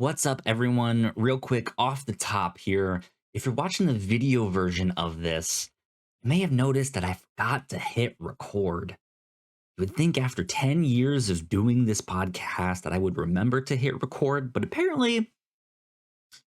What's up, everyone? Real quick, off the top here, if you're watching the video version of this, you may have noticed that I forgot to hit record. You would think after 10 years of doing this podcast that I would remember to hit record, but apparently,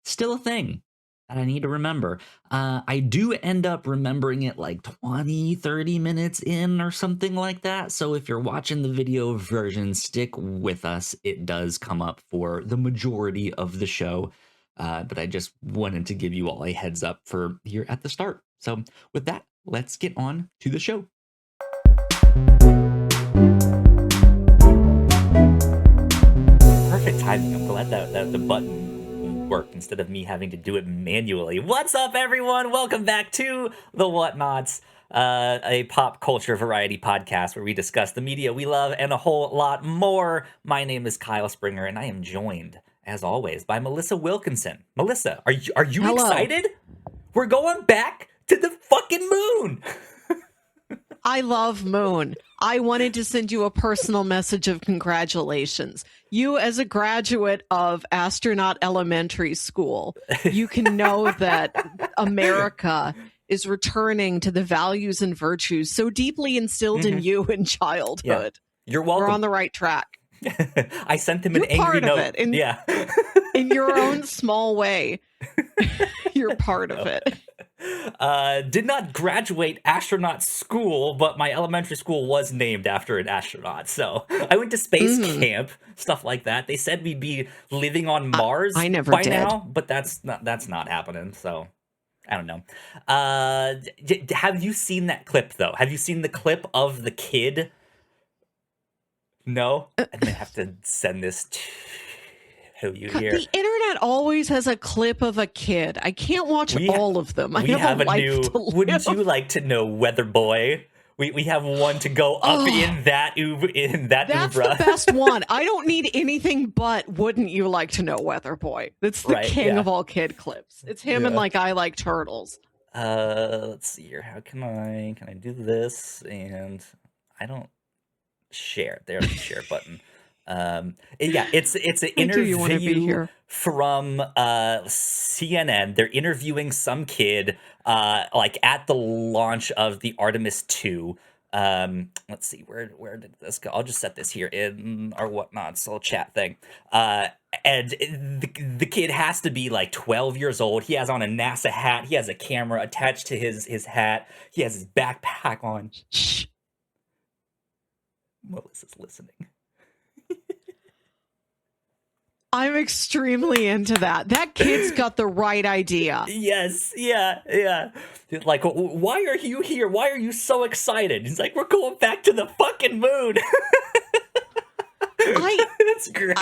still a thing that I need to remember. I do end up remembering it like 20, 30 minutes in or something like that. So if you're watching the video version, stick with us. It does come up for the majority of the show. But I just wanted to give you all a heads up for here at the start. So with that, let's get on to the show. Perfect timing. I'm glad that the button worked instead of me having to do it manually. What's up, everyone? Welcome back to the Whatnauts, a pop culture variety podcast where we discuss the media we love and a whole lot more. My name is Kyle Springer, and I am joined, as always, by Melissa Wilkinson. Melissa, are you Hello. excited? We're going back to the fucking moon. I love Moon. I wanted to send you a personal message of congratulations. You, as a graduate of astronaut elementary school, you can know that America is returning to the values and virtues so deeply instilled in you in childhood. Yeah. You're welcome. We're on the right track. I sent him You're an angry part note. of it. Yeah. In your own small way, you're part of it. Did not graduate astronaut school, but my elementary school was named after an astronaut. So I went to space camp, stuff like that. They said we'd be living on Mars I never by did. now, but that's not happening. So I don't know. Have you seen that clip though? Have you seen the clip of the kid? No, I'm gonna have to send this to you here. The internet always has a clip of a kid. I can't watch all of them. I have a life to live. Wouldn't you like to know, Weather Boy? We have one to go up in that Uber. That's the best one. I don't need anything but wouldn't you like to know, Weather Boy? That's the king of all kid clips. It's him and like I like turtles. Let's see here. How can I do this? And I don't share. There's the share button. Yeah, it's an interview from CNN. They're interviewing some kid like at the launch of the Artemis 2. Let's see, where did this go? I'll just set this here in our Whatnauts little chat thing. And the kid has to be like 12 years old. He has on a NASA hat. He has a camera attached to his hat. He has his backpack on. Shh. Melissa's listening. I'm extremely into that. That kid's got the right idea. Yes, yeah. Like, why are you here? Why are you so excited? He's like, we're going back to the fucking moon. That's great.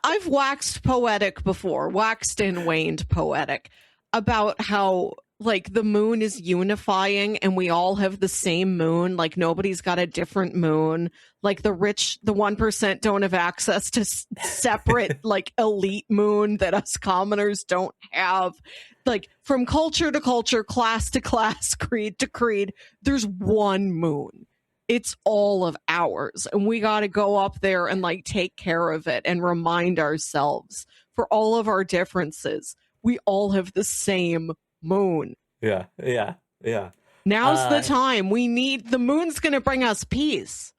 I've waxed poetic before, waxed and waned poetic about how like the moon is unifying and we all have the same moon. Like nobody's got a different moon. Like the rich, the 1% don't have access to separate like elite moon that us commoners don't have. Like from culture to culture, class to class, creed to creed, there's one moon. It's all of ours. And we got to go up there and like take care of it and remind ourselves for all of our differences. We all have the same moon. Yeah. Now's the time. The moon's going to bring us peace.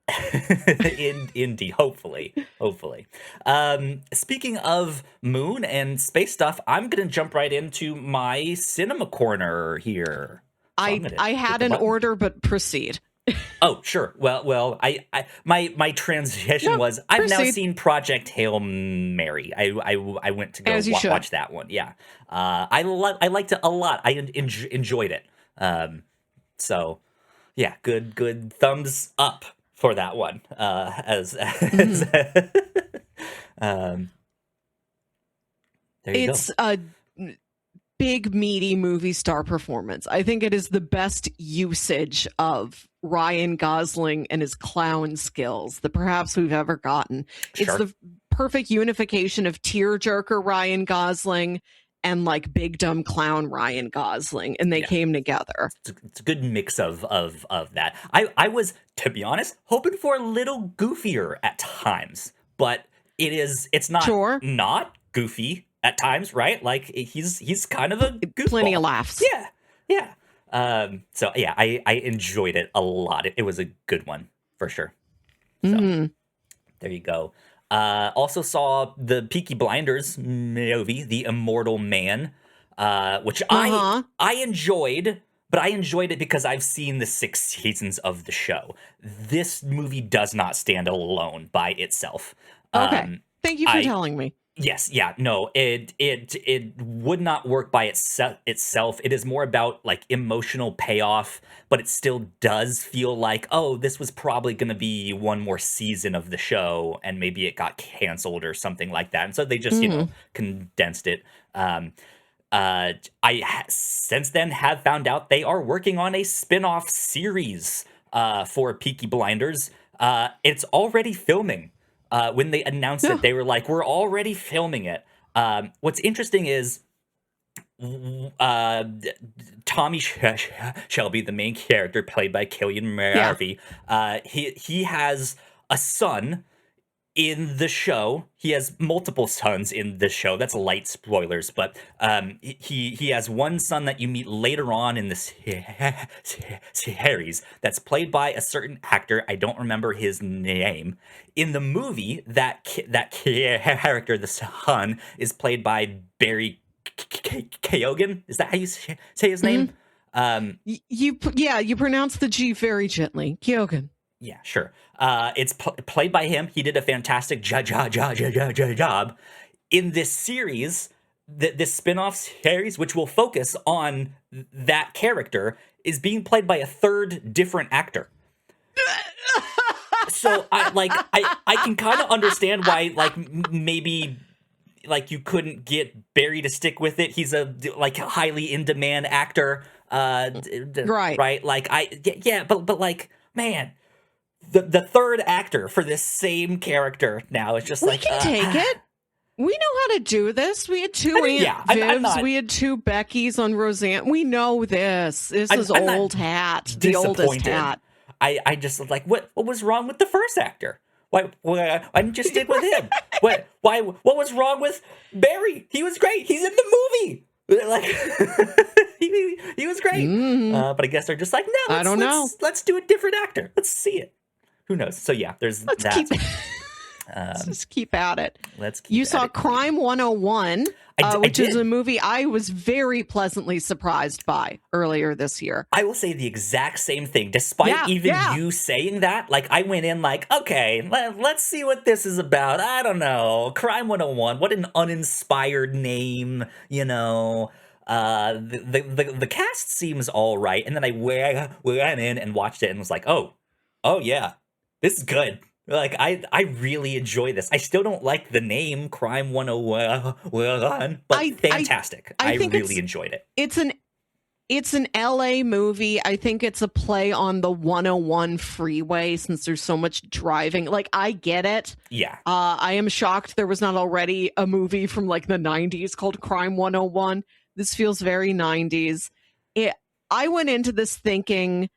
Indeed, hopefully. Speaking of moon and space stuff, I'm going to jump right into my cinema corner here. So I had an order, but proceed. Oh, sure. Well, my transition was I've now seen Project Hail Mary. I went to go watch that one. Yeah, I liked it a lot. I enjoyed it. So yeah, good thumbs up for that one. There you go. It's a big meaty movie star performance. I think it is the best usage of Ryan Gosling and his clown skills that perhaps we've ever gotten. Sure. It's the perfect unification of tearjerker Ryan Gosling and like big dumb clown Ryan Gosling, and they came together. It's a good mix of that. I was, to be honest, hoping for a little goofier at times, but it's not goofy at times, right? Like he's kind of a goofball. Plenty of laughs. Yeah, yeah. So yeah, I enjoyed it a lot. It was a good one for sure. So there you go. Also saw the Peaky Blinders movie, The Immortal Man, which I enjoyed, but I enjoyed it because I've seen the 6 seasons of the show. This movie does not stand alone by itself. Okay. Thank you for telling me. Yes, yeah, no, it would not work by itself. It is more about like emotional payoff, but it still does feel like, oh, this was probably going to be one more season of the show, and maybe it got canceled or something like that, and so they just condensed it. Since then have found out they are working on a spin-off series for Peaky Blinders. It's already filming. When they announced it, they were like, we're already filming it. What's interesting is Tommy Shelby, the main character, played by Cillian Murphy, he has a son in the show. He has multiple sons in the show. That's light spoilers, but he has one son that you meet later on in the series that's played by a certain actor. I don't remember his name. In the movie, that character, the son, is played by Barry Keoghan. Is that how you say his name? You pronounce the G very gently. Keoghan. Yeah, sure. It's played by him. He did a fantastic job in this series. This spin-off series, which will focus on that character, is being played by a third different actor. So I can kind of understand why maybe you couldn't get Barry to stick with it. He's a highly in demand actor, right? But man. The third actor for this same character now is just we can take it. We know how to do this. We had 2 Vivs. We had 2 Beckys on Roseanne. We know this. This is old hat. The oldest hat. I just was like, what was wrong with the first actor? Why didn't you stick with him? What was wrong with Barry? He was great. He's in the movie. Like he was great. But I guess they're just like, no, I don't know. Let's do a different actor. Let's see it. Who knows? So yeah, there's that. Let's just keep at it. You saw Crime 101, which is a movie I was very pleasantly surprised by earlier this year. I will say the exact same thing. Despite you saying that, I went in okay, let's see what this is about. I don't know. Crime 101, what an uninspired name, The cast seems all right. And then I went in and watched it and was like, oh yeah, this is good. I really enjoy this. I still don't like the name Crime 101, but fantastic. I really enjoyed it. It's an LA movie. I think it's a play on the 101 freeway since there's so much driving. I get it. Yeah. I am shocked there was not already a movie from the 90s called Crime 101. This feels very 90s. I went into this thinking,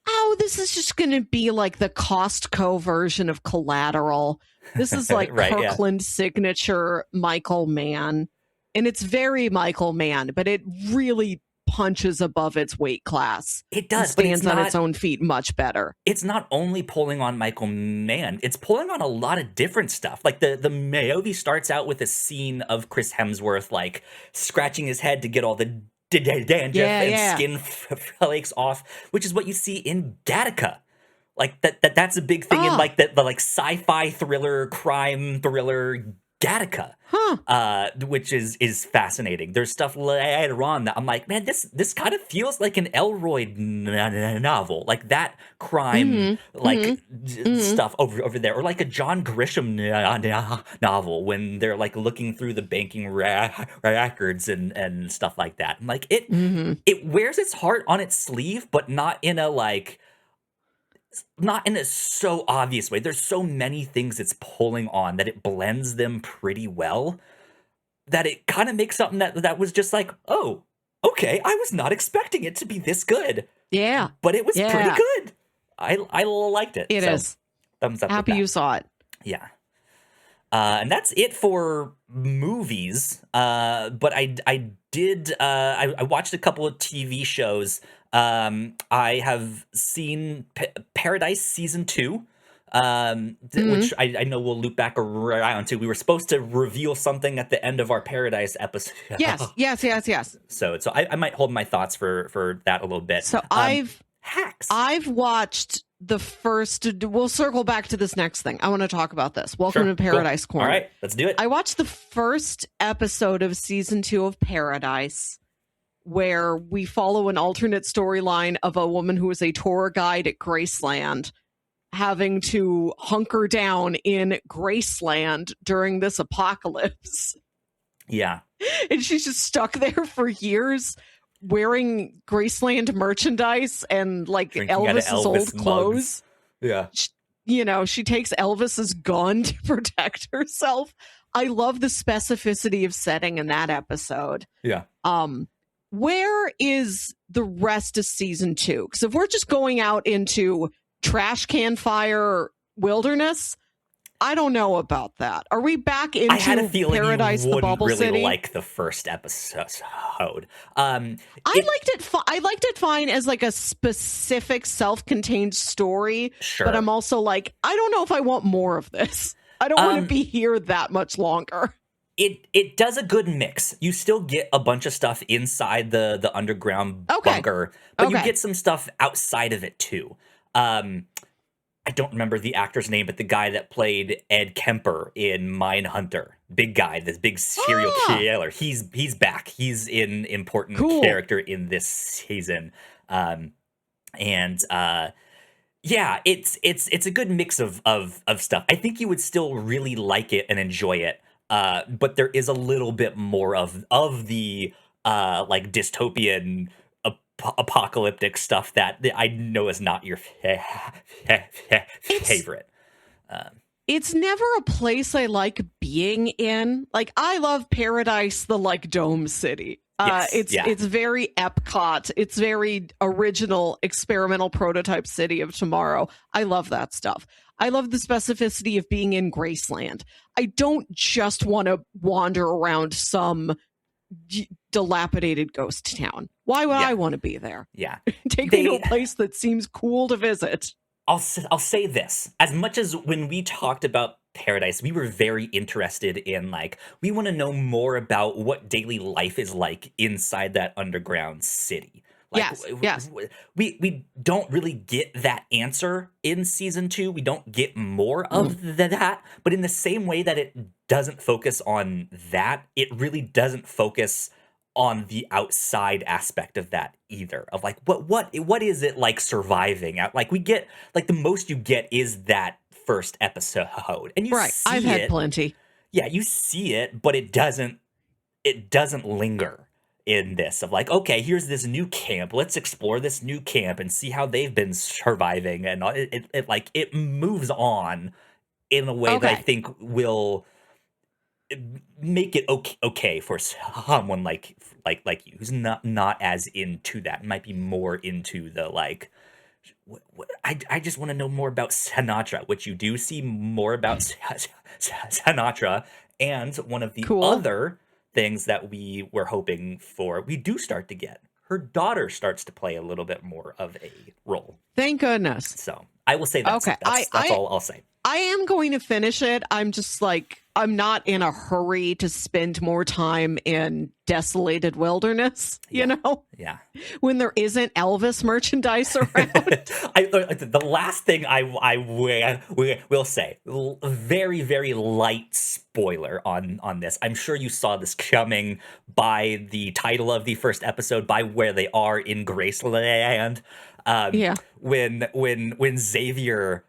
oh, this is just going to be the Costco version of Collateral. This is Kirkland signature Michael Mann. And it's very Michael Mann, but it really punches above its weight class. It does. It stands on its own feet much better. It's not only pulling on Michael Mann, it's pulling on a lot of different stuff. The movie starts out with a scene of Chris Hemsworth scratching his head to get all the dandruff and skin flakes off, which is what you see in Gattaca. That's a big thing in the sci-fi thriller, crime thriller Gattaca, which is fascinating. There's stuff later on that I'm like, man, this kind of feels like an Elroy novel, that crime stuff over there, or a John Grisham novel when they're looking through the banking records and stuff like that. I'm like, it wears its heart on its sleeve, but not in a so obvious way. There's so many things it's pulling on that it blends them pretty well, that it kind of makes something that was just oh, okay, I was not expecting it to be this good. Yeah. But it was pretty good. I liked it. It is. Thumbs up. Happy you saw it. Yeah. And that's it for movies. But I watched a couple of TV shows. I have seen Paradise season 2. Which I know we'll loop back around to. We were supposed to reveal something at the end of our Paradise episode. Yes. So I might hold my thoughts for that a little bit. So Hacks. I've watched the first. We'll circle back to this next thing. I want to talk about this. Welcome to Paradise Corner. All right, let's do it. I watched the first episode of season 2 of Paradise, where we follow an alternate storyline of a woman who is a tour guide at Graceland, having to hunker down in Graceland during this apocalypse. Yeah. And she's just stuck there for years wearing Graceland merchandise and like Elvis's old clothes. Yeah. She takes Elvis's gun to protect herself. I love the specificity of setting in that episode. Yeah. Where is the rest of season 2? Because if we're just going out into trash can fire wilderness, I don't know about that. Are we back into I had a feeling Paradise, you the Bubble really City? like the first episode. I liked it fine as like a specific self-contained story. Sure. But I'm also like, I don't know if I want more of this. I don't want to be here that much longer. It does a good mix. You still get a bunch of stuff inside the underground bunker, but you get some stuff outside of it too. I don't remember the actor's name, but the guy that played Ed Kemper in Mindhunter, big guy, this big serial killer, he's back. He's an important character in this season. Yeah, it's a good mix of stuff. I think you would still really like it and enjoy it. But there is a little bit more of the like dystopian apocalyptic stuff that I know is not your favorite. It's never a place I like being in. Like, I love Paradise, the like dome city. It's very Epcot. It's very original experimental prototype city of tomorrow. I love that stuff. I love the specificity of being in Graceland. I don't just want to wander around some dilapidated ghost town. Why would I want to be there? Yeah. Take me to a place that seems cool to visit. I'll say this. As much as when we talked about Paradise, we were very interested in, like, we want to know more about what daily life is like inside that underground city. Like, yes. We don't really get that answer in season 2. We don't get more of that. But in the same way that it doesn't focus on that, it really doesn't focus on the outside aspect of that either. Of like, what is it like surviving out? Like, we get, like, the most you get is that first episode, and you see I've had plenty. Yeah, you see it, but it doesn't linger in this of like, okay, here's this new camp, let's explore this new camp and see how they've been surviving, and it moves on in a way that I think will make it okay for someone like you who's not as into that, might be more into the like, I just want to know more about Sinatra, which you do see more about Sinatra. And one of the other things that we were hoping for, we do start to get. Her daughter starts to play a little bit more of a role. Thank goodness. So I will say that's all I'll say. I am going to finish it. I'm just like, I'm not in a hurry to spend more time in desolated wilderness, you know? Yeah. When there isn't Elvis merchandise around. The last thing I will say, very, very light spoiler on this. I'm sure you saw this coming by the title of the first episode, by where they are in Graceland. When Xavier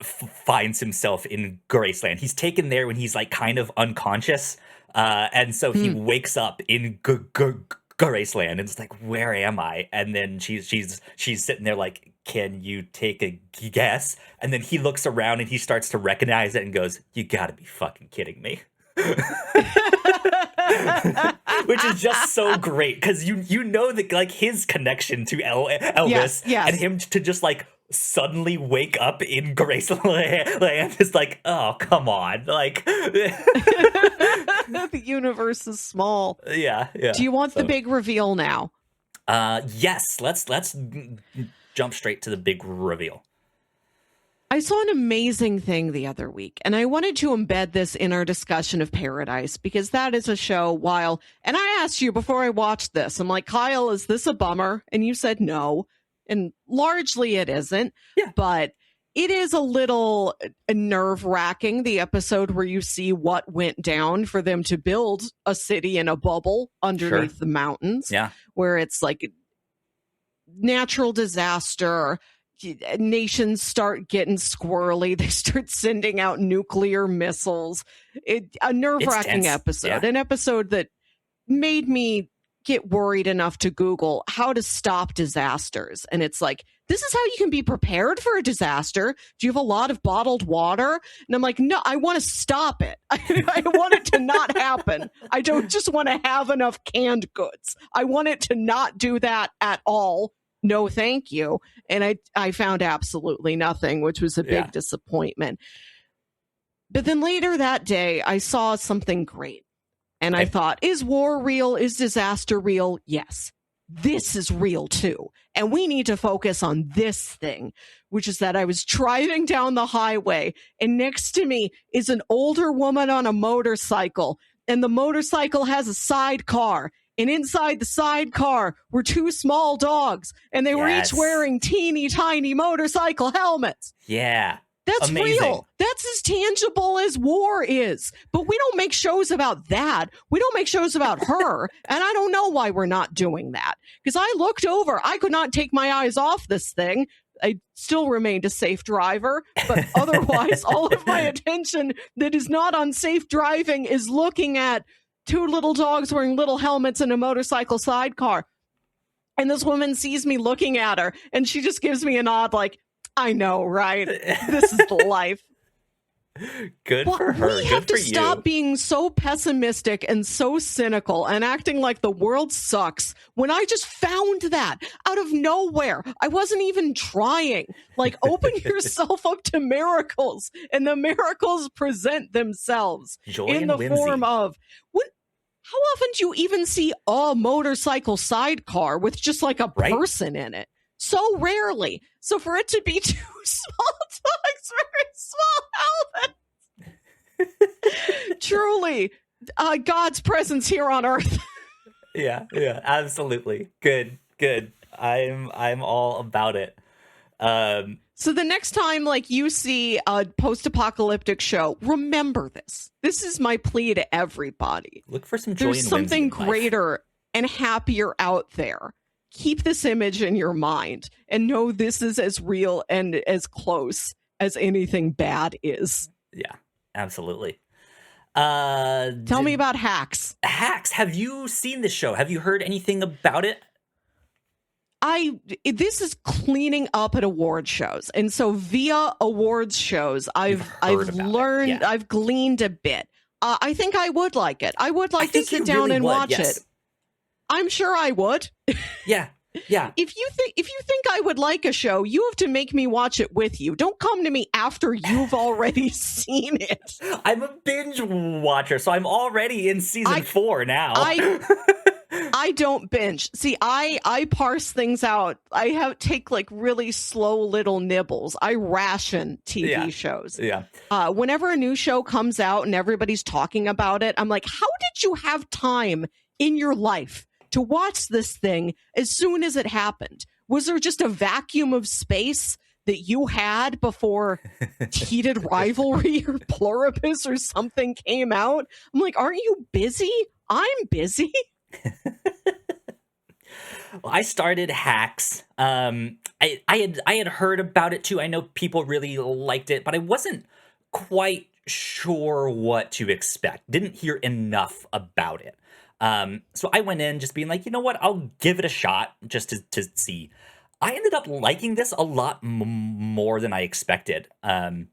finds himself in Graceland, he's taken there when he's like kind of unconscious, and so he wakes up in Graceland, and it's like, where am I? And then she's sitting there like, can you take a guess? And then he looks around and he starts to recognize it and goes, you gotta be fucking kidding me. Which is just so great, because you know that like his connection to Elvis and him to just like suddenly wake up in Graceland is like, oh, come on. Like, The universe is small. yeah. Do you want the So, big reveal now? yes, let's jump straight to the big reveal. I saw an amazing thing the other week, and I wanted to embed this in our discussion of Paradise because that is a show and I asked you before I watched this, I'm like, Kyle, is this a bummer? And you said no. And largely it isn't, Yeah. but it is a little nerve wracking, the episode where you see what went down for them to build a city in a bubble underneath the mountains, Yeah. where it's like natural disaster. Nations start getting squirrely. They start sending out nuclear missiles. A nerve-wracking episode. Yeah. An episode that made me get worried enough to Google how to stop disasters. And it's like, this is how you can be prepared for a disaster. Do you have a lot of bottled water? And I'm like, no, I want to stop it. I want it to not happen. I don't just want to have enough canned goods. I want it to not do that at all. No, thank you. And I found absolutely nothing, which was a big disappointment. But then later that day, I saw something great. And I thought, is war real? Is disaster real? Yes. This is real too. And we need to focus on this thing, which is that I was driving down the highway and next to me is an older woman on a motorcycle. And the motorcycle has a sidecar. And inside the sidecar were two small dogs, and they were each wearing teeny tiny motorcycle helmets. Yeah. That's amazing. Real. That's as tangible as war is. But we don't make shows about that. We don't make shows about her. And I don't know why we're not doing that. Because I looked over. I could not take my eyes off this thing. I still remained a safe driver. But otherwise, all of my attention that is not on safe driving is looking at two little dogs wearing little helmets in a motorcycle sidecar. And this woman sees me looking at her, and she just gives me a nod like, I know, right? This is the life. Good for her. We have to stop being so pessimistic and so cynical and acting like the world sucks when I just found that out of nowhere. I wasn't even trying. Like, open yourself up to miracles, and the miracles present themselves in the form of how often do you even see a motorcycle sidecar with just like a person in it? So rarely. So for it to be two small dogs wearing small helmets, truly, God's presence here on Earth. Yeah, absolutely. Good. I'm all about it. So the next time, like, you see a post-apocalyptic show, remember this. This is my plea to everybody. Look for some joy. There's something greater and happier out there. Keep this image in your mind and know this is as real and as close as anything bad is. Yeah, absolutely. Tell me about Hacks. Hacks. Have you seen this show? Have you heard anything about it? This is cleaning up at award shows. And so via awards shows, I've learned, I've gleaned a bit. I think I would like it. I would like to sit down and watch it. I'm sure I would. Yeah. If you think I would like a show, you have to make me watch it with you. Don't come to me after you've already seen it. I'm a binge watcher, so I'm already in season 4 now. I don't binge. See, I parse things out. I take like really slow little nibbles. I ration TV shows. Yeah. Whenever a new show comes out and everybody's talking about it, I'm like, how did you have time in your life to watch this thing as soon as it happened? Was there just a vacuum of space that you had before Heated Rivalry or Pluribus or something came out? I'm like, aren't you busy? I'm busy. Well, I started Hacks. I had heard about it too. I know people really liked it, but I wasn't quite sure what to expect. Didn't hear enough about it. So I went in just being like, you know what? I'll give it a shot just to see. I ended up liking this a lot more than I expected. Good.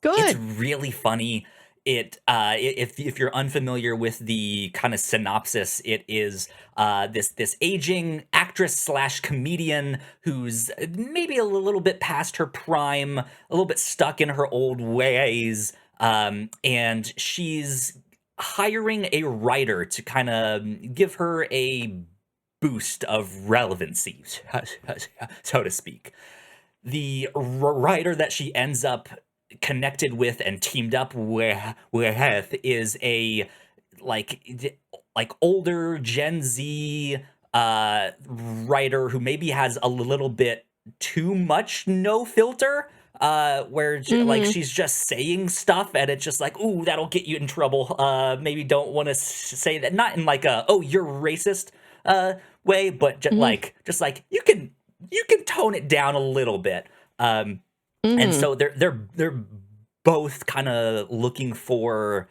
It's really funny. If you're unfamiliar with the kind of synopsis, it is this aging actress slash comedian who's maybe a little bit past her prime, a little bit stuck in her old ways, and she's hiring a writer to kind of give her a boost of relevancy, so to speak. The writer that she ends up connected with and teamed up with is a like older Gen Z writer who maybe has a little bit too much no filter, where like she's just saying stuff and it's just like, ooh, that'll get you in trouble. Maybe don't want to say that, not in like a, oh, you're racist way, but just like you can tone it down a little bit. And so they're both kind of looking for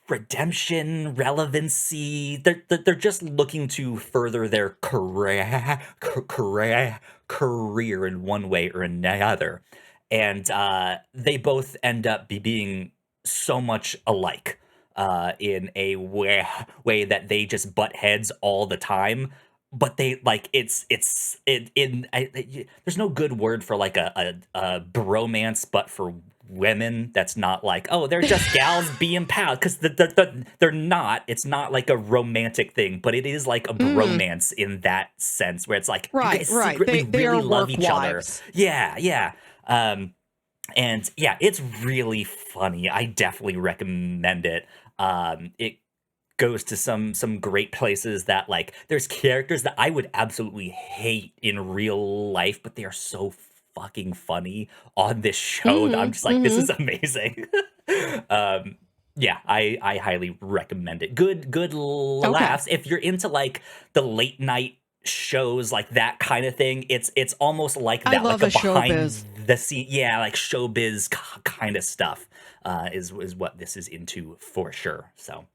redemption, relevancy. They're just looking to further their career in one way or another, and they both end up being so much alike in a way that they just butt heads all the time. But they like there's no good word for like a bromance, but for women that's not like, oh, they're just gals being pals, because they're not. It's not like a romantic thing, but it is like a bromance in that sense, where it's like, you guys secretly they really are love work each wives. other. Yeah. And yeah, it's really funny. I definitely recommend it. It goes to some great places that, like, there's characters that I would absolutely hate in real life, but they are so fucking funny on this show that I'm just like, this is amazing. Yeah, I highly recommend it. Good laughs. If you're into like the late night shows, like that kind of thing, it's almost like that, I love like a a behind showbiz. the scene, yeah, like showbiz kind of stuff is what this is into for sure. So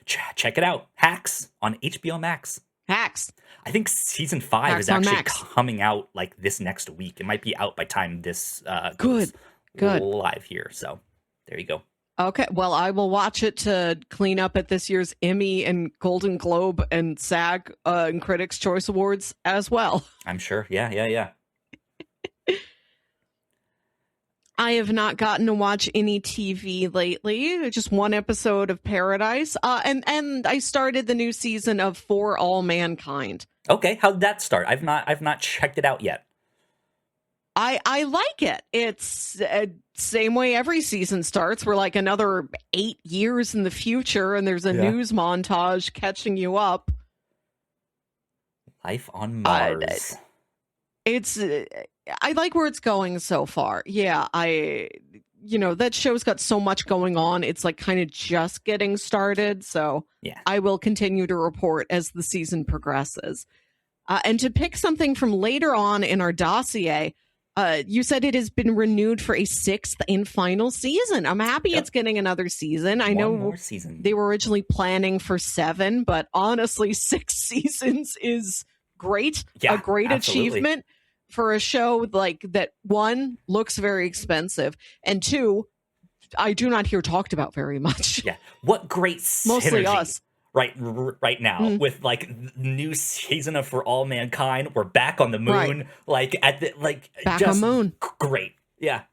check it out. Hacks on HBO Max. Hacks. I think season 5 Hacks is on actually Max. coming out like this next week. It might be out by time this Good. goes live here. So there you go. Okay, well, I will watch it to clean up at this year's Emmy and Golden Globe and SAG and Critics' Choice Awards as well. I'm sure. Yeah. I have not gotten to watch any TV lately. Just one episode of Paradise, and I started the new season of For All Mankind. Okay, how'd that start? I've not checked it out yet. I like it. It's same way every season starts. We're like another 8 years in the future, and there's a news montage catching you up. Life on Mars. I like where it's going so far. Yeah, that show's got so much going on. It's like kind of just getting started. So yeah, I will continue to report as the season progresses. And to pick something from later on in our dossier, you said it has been renewed for a 6th and final season. I'm happy it's getting another season. I know more season. They were originally planning for 7, but honestly, 6 seasons is great. Yeah, a great absolutely. achievement for a show like that. 1, looks very expensive, and 2, I do not hear talked about very much. Yeah, what great mostly synergy. us. Right now with like new season of For All Mankind, we're back on the moon, like at the back just on moon. Great, yeah.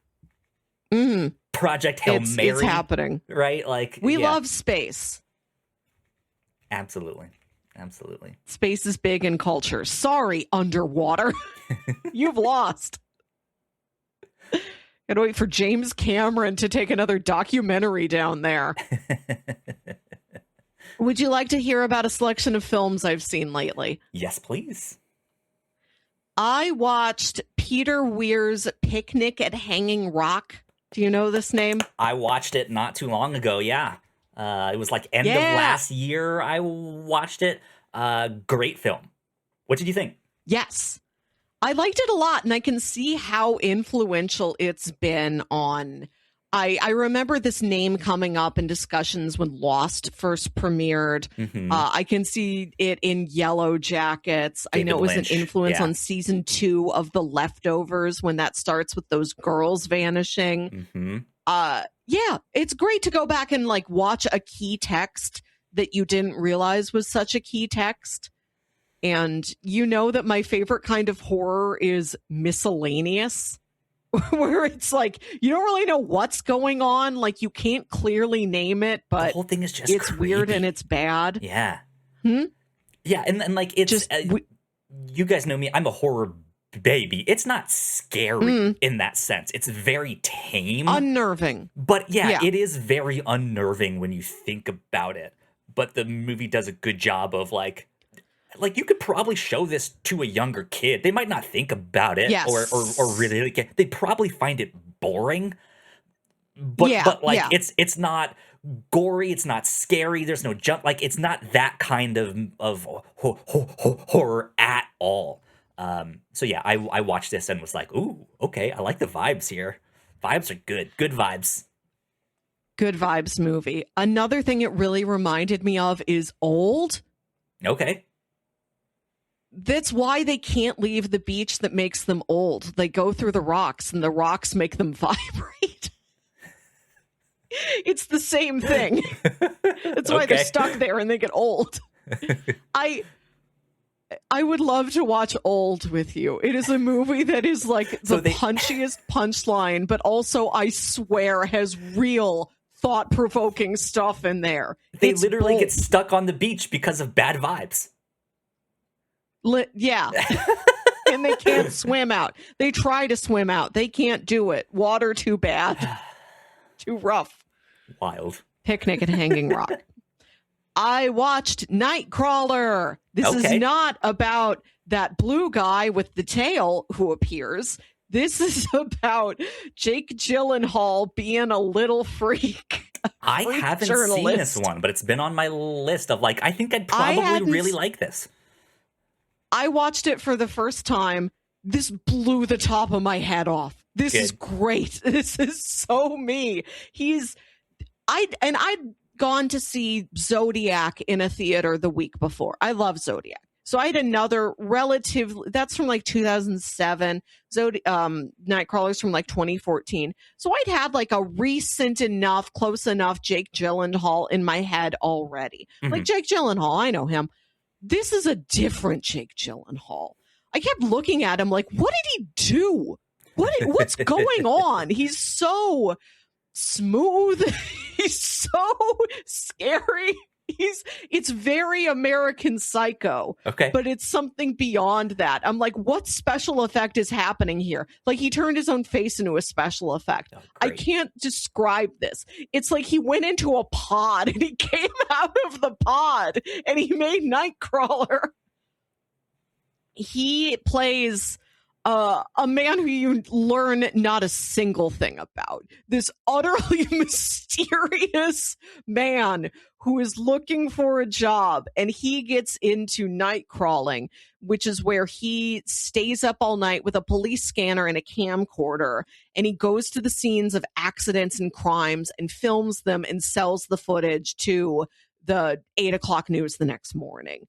Project Hail Mary, it's happening, right? Like we love space. Absolutely. Space is big in culture. Sorry, underwater, you've lost. Gotta wait for James Cameron to take another documentary down there. Would you like to hear about a selection of films I've seen lately? Yes, please. I watched Peter Weir's Picnic at Hanging Rock. Do you know this name? I watched it not too long ago, yeah. It was like end of last year I watched it. Great film. What did you think? Yes. I liked it a lot, and I can see how influential it's been on... I remember this name coming up in discussions when Lost first premiered. I can see it in Yellow Jackets. David I know it was Lynch. an influence on season 2 of The Leftovers when that starts with those girls vanishing. Yeah, it's great to go back and like watch a key text that you didn't realize was such a key text. And you know that my favorite kind of horror is miscellaneous, where it's like you don't really know what's going on. Like you can't clearly name it, The but whole thing is just it's weird and creepy. it's bad. Yeah. Hmm? Yeah, and like it's Just you guys know me. I'm a horror baby. It's not scary in that sense. It's very tame. unnerving. But yeah, Yeah. it is very unnerving when you think about it. But the movie does a good job of like you could probably show this to a younger kid. They might not think about it Yes. or really like, they'd probably find it boring. But Yeah, but like yeah. it's not gory, it's not scary, there's no jump, like it's not that kind of horror at all. So yeah, I watched this and was like, ooh, okay, I like the vibes here. Vibes are good vibes. Good vibes movie. Another thing it really reminded me of is Old. Okay. That's why they can't leave the beach that makes them old. They go through the rocks and the rocks make them vibrate. It's the same thing. That's why they're Okay. stuck there and they get old. I would love to watch Old with you. It is a movie that is like So the they- punchiest punchline, but also I swear has real thought-provoking stuff in there. They It's literally bold. get stuck on the beach because of bad vibes. Yeah. And they can't swim out. They try to swim out. They can't do it. Water too bad. Too rough. Wild. Picnic at Hanging Rock. I watched Nightcrawler. This is Okay. not about that blue guy with the tail who appears. This is about Jake Gyllenhaal being a little freak. I Freak haven't seen this journalist. one, but it's been on my list of like, I think I'd I probably hadn't really s- like this. I watched it for the first time. This blew the top of my head off. This is Good. great. This is so me. I'd gone to see Zodiac in a theater the week before. I love Zodiac. So I had another that's from like 2007. Nightcrawler's from like 2014. So I'd had like a recent enough, close enough Jake Gyllenhaal in my head already. Like Mhm. Jake Gyllenhaal, I know him. This is a different Jake Gyllenhaal. I kept looking at him like, what did he do? What's going on? He's so smooth. He's so scary. It's very American Psycho, Okay. but it's something beyond that. I'm like, what special effect is happening here? Like he turned his own face into a special effect. Oh, I great. can't describe this. It's like he went into a pod and he came out of the pod and he made Nightcrawler. He plays a man who you learn not a single thing about. This utterly mysterious man who is looking for a job, and he gets into night crawling, which is where he stays up all night with a police scanner and a camcorder, and he goes to the scenes of accidents and crimes and films them and sells the footage to the 8 o'clock news the next morning.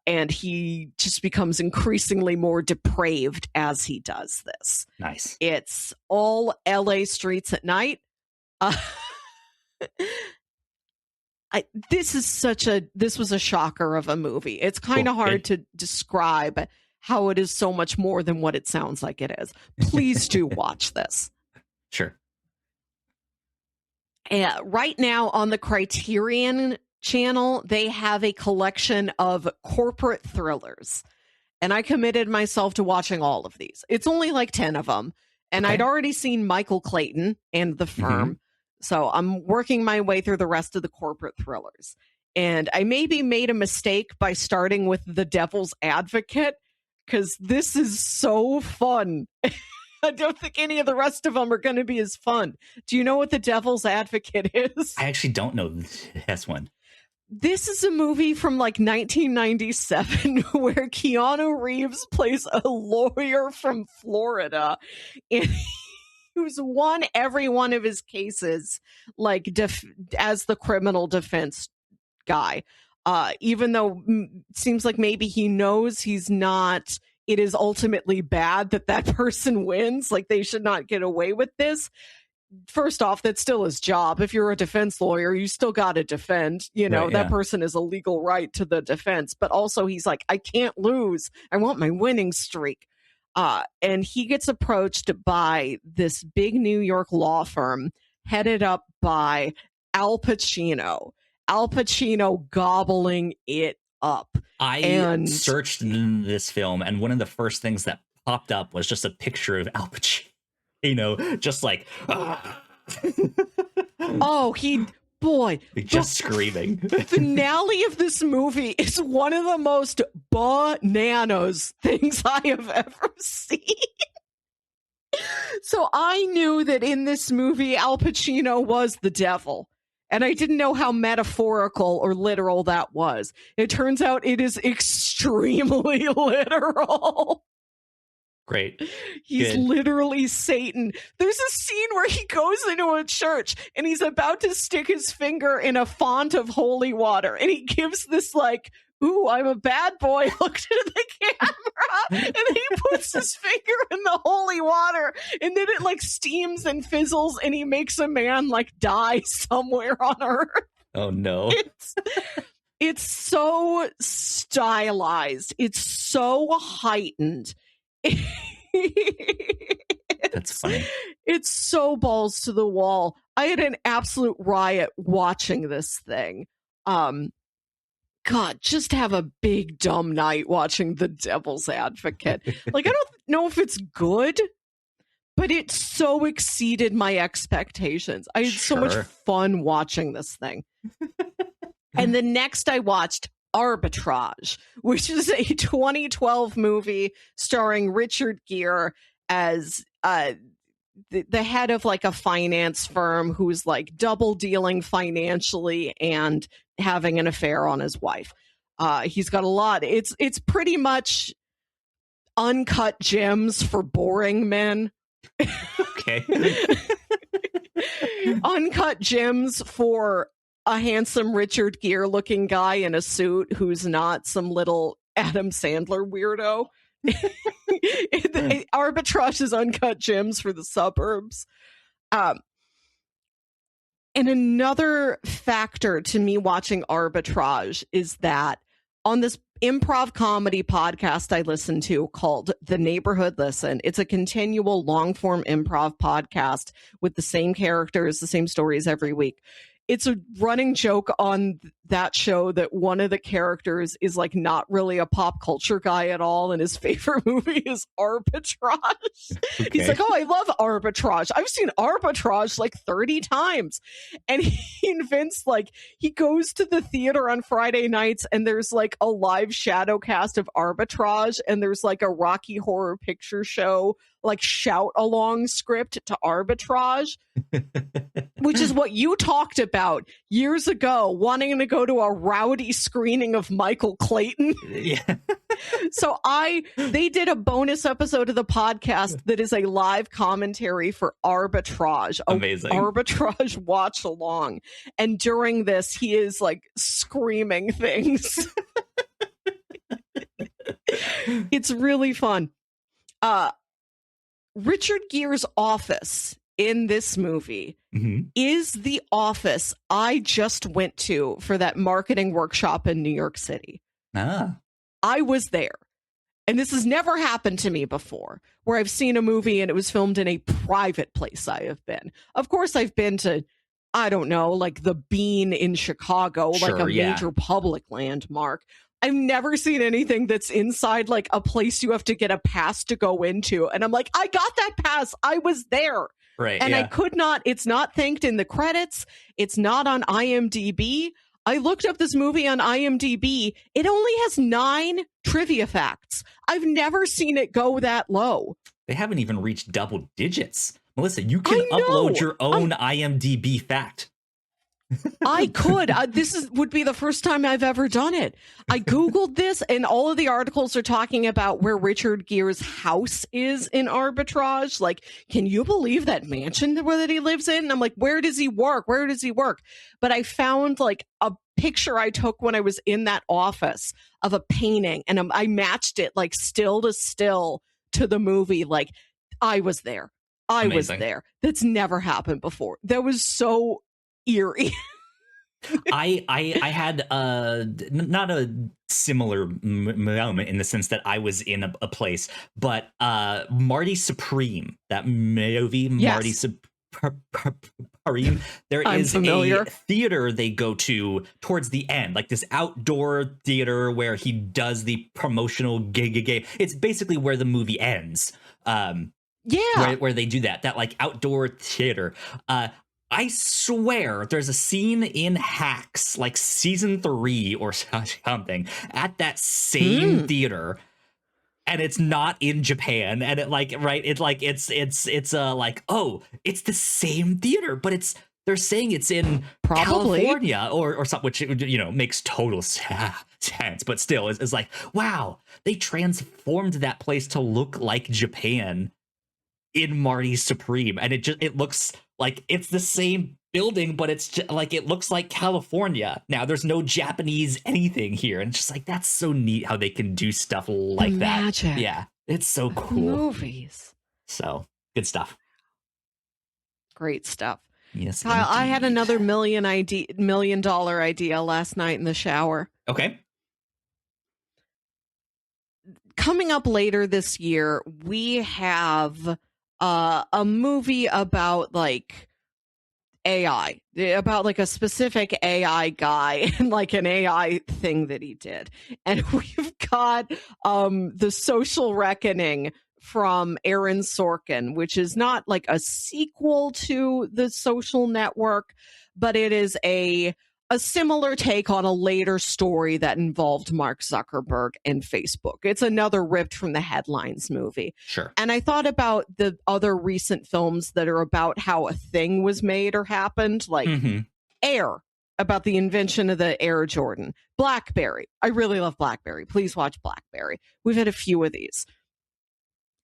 And he just becomes increasingly more depraved as he does this. Nice. It's all LA streets at night. This was a shocker of a movie. It's kind of Cool. hard to describe how it is so much more than what it sounds like it is. Please do watch this. Sure. Right now on the Criterion channel, they have a collection of corporate thrillers. And I committed myself to watching all of these. It's only like 10 of them. And Okay. I'd already seen Michael Clayton and The Firm. So I'm working my way through the rest of the corporate thrillers. And I maybe made a mistake by starting with The Devil's Advocate, because this is so fun. I don't think any of the rest of them are going to be as fun. Do you know what The Devil's Advocate is? I actually don't know this one. This is a movie from like 1997 where Keanu Reeves plays a lawyer from Florida and who's won every one of his cases like as the criminal defense guy. Even though it seems like maybe he knows he's not, it is ultimately bad that person wins. Like they should not get away with this. first off, that's still his job. If you're a defense lawyer, you still got to defend. You know, Right, that yeah. person has a legal right to the defense. But also, he's like, I can't lose. I want my winning streak. And he gets approached by this big New York law firm headed up by Al Pacino. Al Pacino gobbling it up. I searched this film, and one of the first things that popped up was just a picture of Al Pacino, just like, oh, boy, just screaming. The finale of this movie is one of the most bananas things I have ever seen. So I knew that in this movie, Al Pacino was the devil. And I didn't know how metaphorical or literal that was. It turns out it is extremely literal. Great. He's Good. literally Satan. There's a scene where he goes into a church and he's about to stick his finger in a font of holy water. And he gives this like, ooh, I'm a bad boy look to the camera. And then he puts his finger in the holy water. And then it like steams and fizzles. And he makes a man like die somewhere on earth. Oh, no. It's so stylized. It's so heightened. That's funny. It's so balls to the wall. I had an absolute riot watching this thing. God, just have a big dumb night watching The Devil's Advocate. Like, I don't know if it's good, but it so exceeded my expectations. I had so much fun watching this thing. And then next I watched Arbitrage, which is a 2012 movie starring Richard Gere as the head of like a finance firm who's like double dealing financially and having an affair on his wife. He's got a lot. It's pretty much Uncut Gems for boring men. Okay. Uncut Gems for a handsome Richard Gere looking guy in a suit who's not some little Adam Sandler weirdo. Arbitrage is Uncut Gems for the suburbs. And another factor to me watching Arbitrage is that on this improv comedy podcast I listen to called The Neighborhood Listen, it's a continual long-form improv podcast with the same characters, the same stories every week. It's a running joke on that show that one of the characters is like not really a pop culture guy at all, and his favorite movie is Arbitrage. Okay. He's like, oh, I love Arbitrage. I've seen Arbitrage like 30 times. And he invents like, he goes to the theater on Friday nights and there's like a live shadow cast of Arbitrage, and there's like a Rocky Horror Picture Show like shout along script to Arbitrage, which is what you talked about years ago, wanting to go to a rowdy screening of Michael Clayton. Yeah. So they did a bonus episode of the podcast that is a live commentary for Arbitrage. Amazing. Arbitrage watch along. And during this, he is like screaming things. It's really fun. Richard Gere's office in this movie is the office I just went to for that marketing workshop in New York City. Ah. I was there. And this has never happened to me before, where I've seen a movie and it was filmed in a private place I have been. Of course, I've been to, I don't know, like the Bean in Chicago, like a major public landmark. I've never seen anything that's inside like a place you have to get a pass to go into. And I'm like, I got that pass. I was there. Right. And I could not, it's not thanked in the credits. It's not on IMDb. I looked up this movie on IMDb. It only has 9 trivia facts. I've never seen it go that low. They haven't even reached double digits. Melissa, you can upload your own IMDb fact. I could. Would be the first time I've ever done it. I Googled this, and all of the articles are talking about where Richard Gere's house is in Arbitrage. Like, can you believe that mansion that he lives in? And I'm like, where does he work? Where does he work? But I found like a picture I took when I was in that office of a painting, and I matched it like still to the movie. Like, I was there. I was Amazing. there. That's never happened before. That was so eerie. I had not a similar moment in the sense that I was in a place, but Marty Supreme, that movie, Marty Yes. Supreme. There I'm is familiar. a theater they go to towards the end, like this outdoor theater where he does the promotional gig. It's basically where the movie ends. Yeah. Where they do that like outdoor theater. I swear there's a scene in Hacks, like season 3 or something, at that same theater, and it's not in Japan. And it like, right, it's like it's like, oh, it's the same theater, but they're saying it's in Probably. California or something, which, you know, makes total sense. But still, it's like, wow, they transformed that place to look like Japan in Marty Supreme, and it looks like it's the same building, but it's just, like, it looks like California. Now there's no Japanese anything here, and it's just like, that's so neat how they can do stuff like that. Magic. Yeah, it's so cool. Movies. So good stuff. Great stuff. Yes, Kyle, I had indeed. another $1 million idea last night in the shower. Okay. Coming up later this year, we have a movie about like AI, about like a specific AI guy and like an AI thing that he did. And we've got The Social Reckoning from Aaron Sorkin, which is not like a sequel to The Social Network, but it is a similar take on a later story that involved Mark Zuckerberg and Facebook. It's another ripped from the headlines movie. Sure. And I thought about the other recent films that are about how a thing was made or happened, like Air, about the invention of the Air Jordan. Blackberry. I really love Blackberry. Please watch Blackberry. We've had a few of these.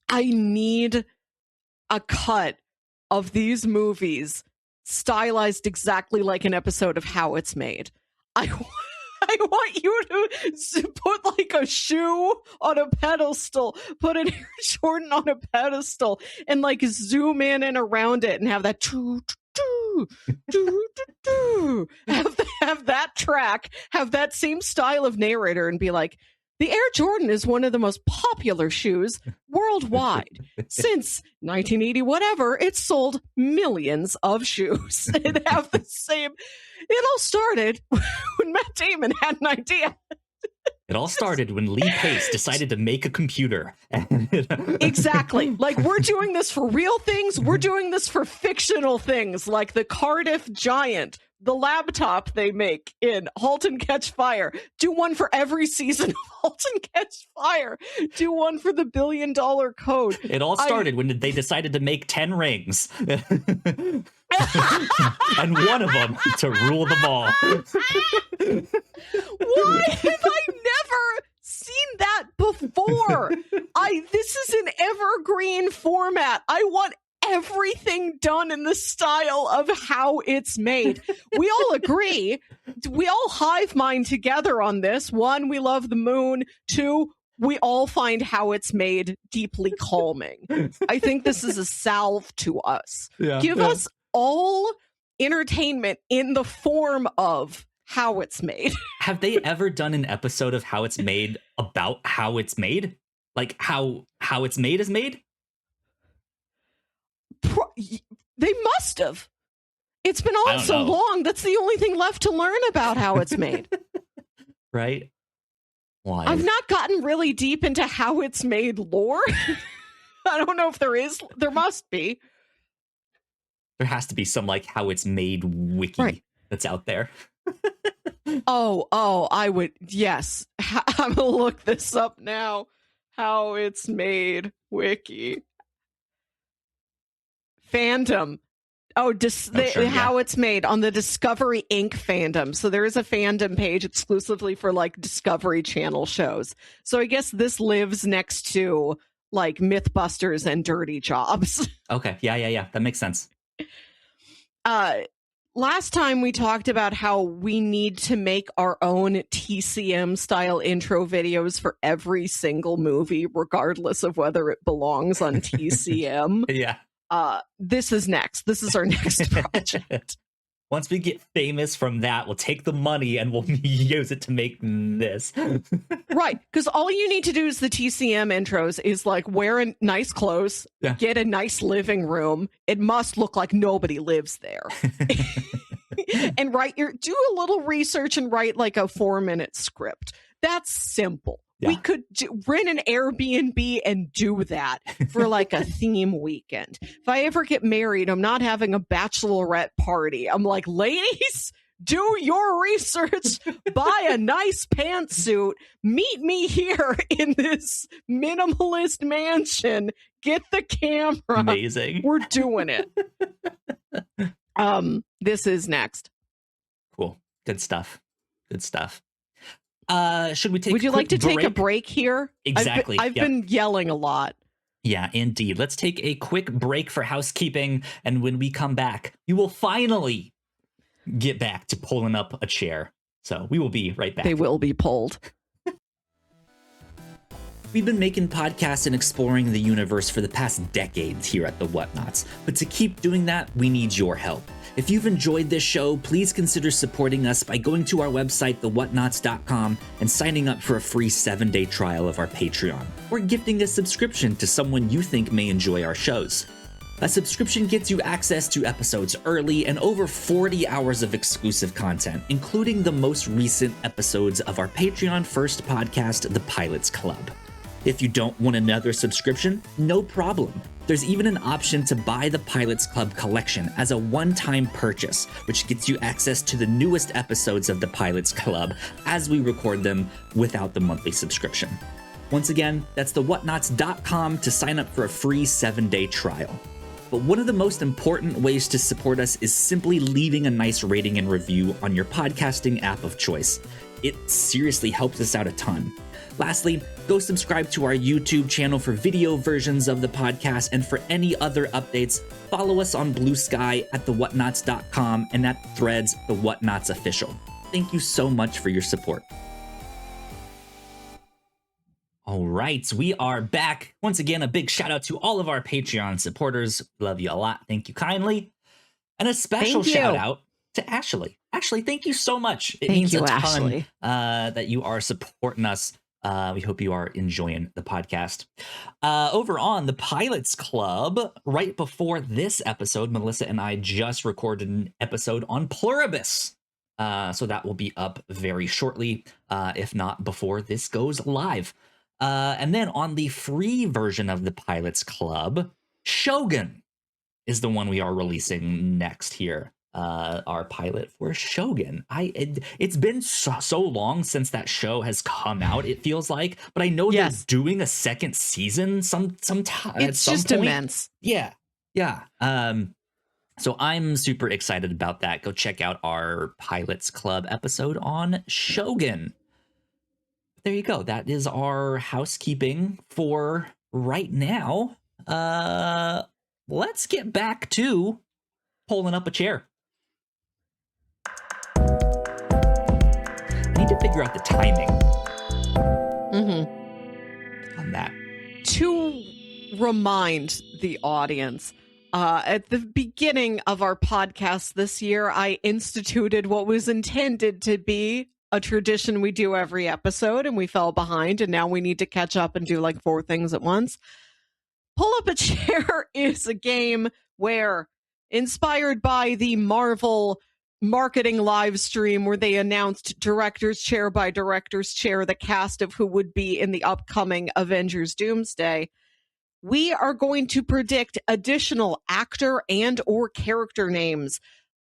I need a cut of these movies stylized exactly like an episode of How It's Made. I want you to put like a shoe on a pedestal, put an Air Jordan on a pedestal, and like zoom in and around it and have that have that track, have that same style of narrator, and be like, the Air Jordan is one of the most popular shoes worldwide. Since 1980, whatever, it's sold millions of shoes and have the same. It all started when Matt Damon had an idea. It all started when Lee Pace decided to make a computer. Exactly. Like, we're doing this for real things. We're doing this for fictional things, like the Cardiff Giant, the laptop they make in *Halt and Catch Fire*. Do one for every season of *Halt and Catch Fire*. Do one for the $1 Billion Code. It all started when they decided to make 10 rings. And one of them to rule them all. Why have I never seen that before? This is an evergreen format. I want everything done in the style of How It's Made. We all agree. We all hive mind together on this. 1, we love the moon. 2, we all find How It's Made deeply calming. I think this is a salve to us. Give us all entertainment in the form of How It's Made. Have they ever done an episode of How It's Made about how it's made? Like how it's made is made? They must have. It's been on so long. That's the only thing left to learn about How It's Made. Right? Why? I've not gotten really deep into How It's Made lore. I don't know if there is. There must be. There has to be some like How It's Made wiki that's out there. I would. Yes. I'm going to look this up now. How It's Made wiki. Fandom. How It's Made on the Discovery Inc. fandom. So there is a fandom page exclusively for like Discovery Channel shows. So I guess this lives next to like Mythbusters and Dirty Jobs. Okay. Yeah. That makes sense. Last time we talked about how we need to make our own TCM style intro videos for every single movie, regardless of whether it belongs on TCM. Yeah. This is next. This is our next project. Once we get famous from that, we'll take the money and we'll use it to make this. Right. Because all you need to do is the TCM intros is like wear nice clothes, get a nice living room. It must look like nobody lives there. And do a little research and write like a 4-minute script. That's simple. Yeah. We could rent an Airbnb and do that for like a theme weekend. If I ever get married, I'm not having a bachelorette party. I'm like, ladies, do your research, buy a nice pantsuit, meet me here in this minimalist mansion, get the camera. Amazing. We're doing it. This is next. Cool. Good stuff. Good stuff. Should we take Would you like to take a break here? Exactly. I've been yelling a lot. Yeah, indeed. Let's take a quick break for housekeeping. And when we come back, you will finally get back to pulling up a chair. So we will be right back. They will be pulled. We've been making podcasts and exploring the universe for the past decades here at the Whatnauts, but to keep doing that, we need your help. If you've enjoyed this show, please consider supporting us by going to our website, thewhatnauts.com, and signing up for a free 7-day trial of our Patreon, or gifting a subscription to someone you think may enjoy our shows. A subscription gets you access to episodes early and over 40 hours of exclusive content, including the most recent episodes of our Patreon first podcast, The Pilots Club. If you don't want another subscription, no problem. There's even an option to buy the Pilots Club collection as a one-time purchase, which gets you access to the newest episodes of the Pilots Club as we record them without the monthly subscription. Once again, that's thewhatnauts.com to sign up for a free 7-day trial. But one of the most important ways to support us is simply leaving a nice rating and review on your podcasting app of choice. It seriously helps us out a ton. Lastly, go subscribe to our YouTube channel for video versions of the podcast, and for any other updates, follow us on Blue Sky at thewhatnauts.com and at Threads, The Whatnauts Official. Thank you so much for your support. All right, we are back. Once again, a big shout out to all of our Patreon supporters. Love you a lot. Thank you kindly. And a special shout out to Ashley. Ashley, thank you so much. It means a ton that you are supporting us. We hope you are enjoying the podcast. Over on the Pilots Club, right before this episode, Melissa and I just recorded an episode on Pluribus. So that will be up very shortly, if not before this goes live. And then on the free version of the Pilots Club, Shogun is the one we are releasing next here. Our pilot for Shogun. It's been so long since that show has come out, it feels like, but I know they're doing a second season sometime. It's just immense. Yeah. So I'm super excited about that. Go check out our Pilots Club episode on Shogun. There you go. That is our housekeeping for right now. Let's get back to pulling up a chair. I need to figure out the timing on that. To remind the audience, at the beginning of our podcast this year, I instituted what was intended to be a tradition we do every episode, and we fell behind, and now we need to catch up and do like 4 things at once. Pull Up a Chair is a game where, inspired by the Marvel marketing live stream where they announced director's chair by director's chair the cast of who would be in the upcoming Avengers Doomsday, we are going to predict additional actor and or character names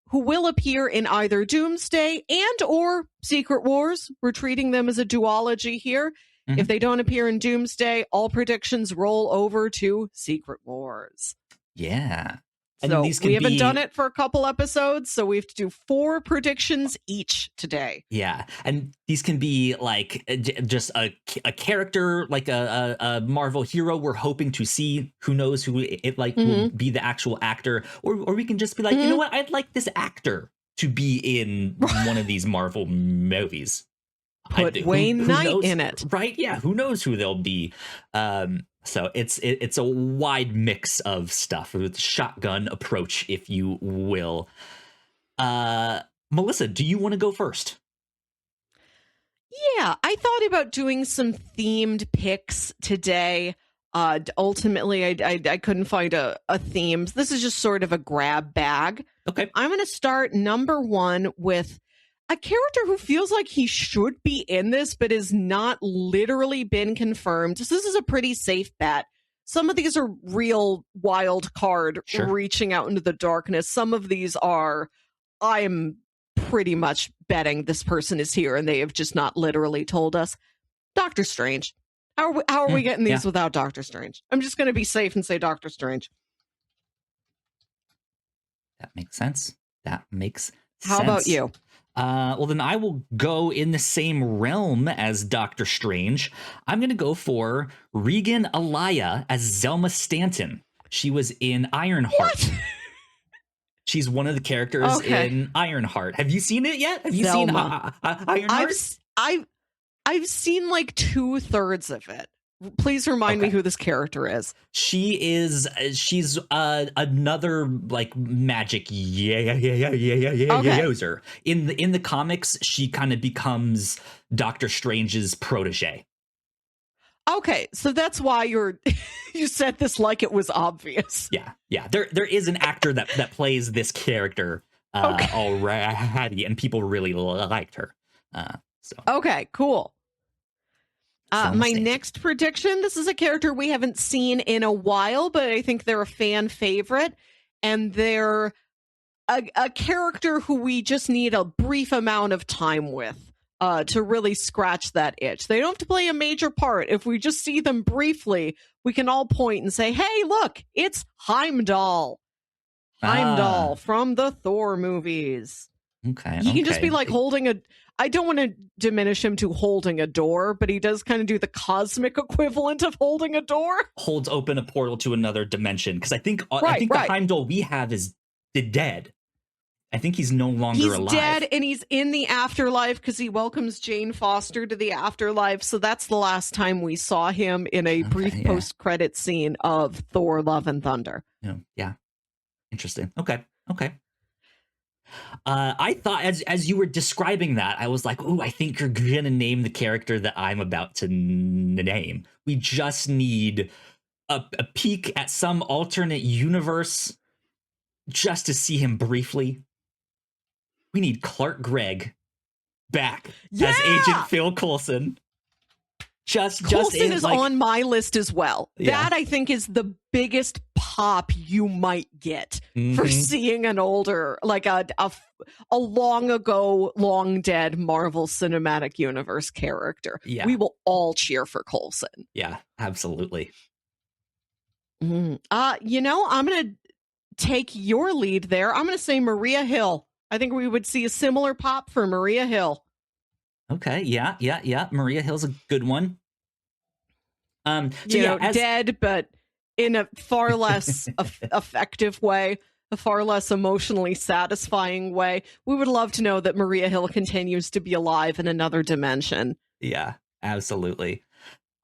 who will appear in either Doomsday and or Secret Wars. We're treating them as a duology here. If they don't appear in Doomsday, all predictions roll over to Secret Wars. Yeah. And so we haven't done it for a couple episodes, so we have to do 4 predictions each today. Yeah, and these can be like just a character, like a Marvel hero we're hoping to see. Who knows who it will be the actual actor, or we can just be like, you know what, I'd like this actor to be in one of these Marvel movies. Put Wayne Knight in it, right? Yeah, who knows who they'll be. So it's a wide mix of stuff with shotgun approach, if you will. Melissa, do you want to go first? Yeah, I thought about doing some themed picks today. Ultimately, I couldn't find a theme. This is just sort of a grab bag. Okay. I'm going to start number one with a character who feels like he should be in this, but has not literally been confirmed. So this is a pretty safe bet. Some of these are real wild card Sure. reaching out into the darkness. Some of these are, I'm pretty much betting this person is here and they have just not literally told us. Doctor Strange. How are we getting these without Doctor Strange? I'm just going to be safe and say Doctor Strange. That makes sense. How about you? Well, then I will go in the same realm as Doctor Strange. I'm going to go for Regan Alaya as Zelma Stanton. She was in Ironheart. What? She's one of the characters in Ironheart. Have you seen it yet? Have you seen Ironheart? I've seen like 2/3 of it. Please remind me who this character is. She's another like magic user. In the comics, she kind of becomes Doctor Strange's protege. Okay, so that's why you said this like it was obvious. Yeah. There is an actor that plays this character already, and people really liked her. Okay, cool. My next prediction, this is a character we haven't seen in a while, but I think they're a fan favorite, and they're a character who we just need a brief amount of time with to really scratch that itch. They don't have to play a major part. If we just see them briefly, we can all point and say, hey, look, it's Heimdall. Heimdall from the Thor movies. Okay. He can just be like holding I don't want to diminish him to holding a door, but he does kind of do the cosmic equivalent of holding a door. Holds open a portal to another dimension. Because I think the Heimdall we have is dead. I think he's no longer alive. He's dead, and he's in the afterlife because he welcomes Jane Foster to the afterlife. So that's the last time we saw him in a brief post-credit scene of Thor: Love and Thunder. Yeah. Interesting. Okay. I thought as you were describing that, I was like, "Ooh, I think you're gonna name the character that I'm about to name." We just need a peek at some alternate universe, just to see him briefly. We need Clark Gregg back as Agent Phil Coulson. Coulson is on my list as well. That I think is the biggest pop you might get for seeing an older, like a long ago, long dead Marvel Cinematic Universe character. Yeah. We will all cheer for Coulson. Yeah, absolutely. I'm gonna take your lead there. I'm gonna say Maria Hill. I think we would see a similar pop for Maria Hill. Okay, yeah. Maria Hill's a good one. Dead, but in a far less effective way, a far less emotionally satisfying way. We would love to know that Maria Hill continues to be alive in another dimension. Yeah, absolutely.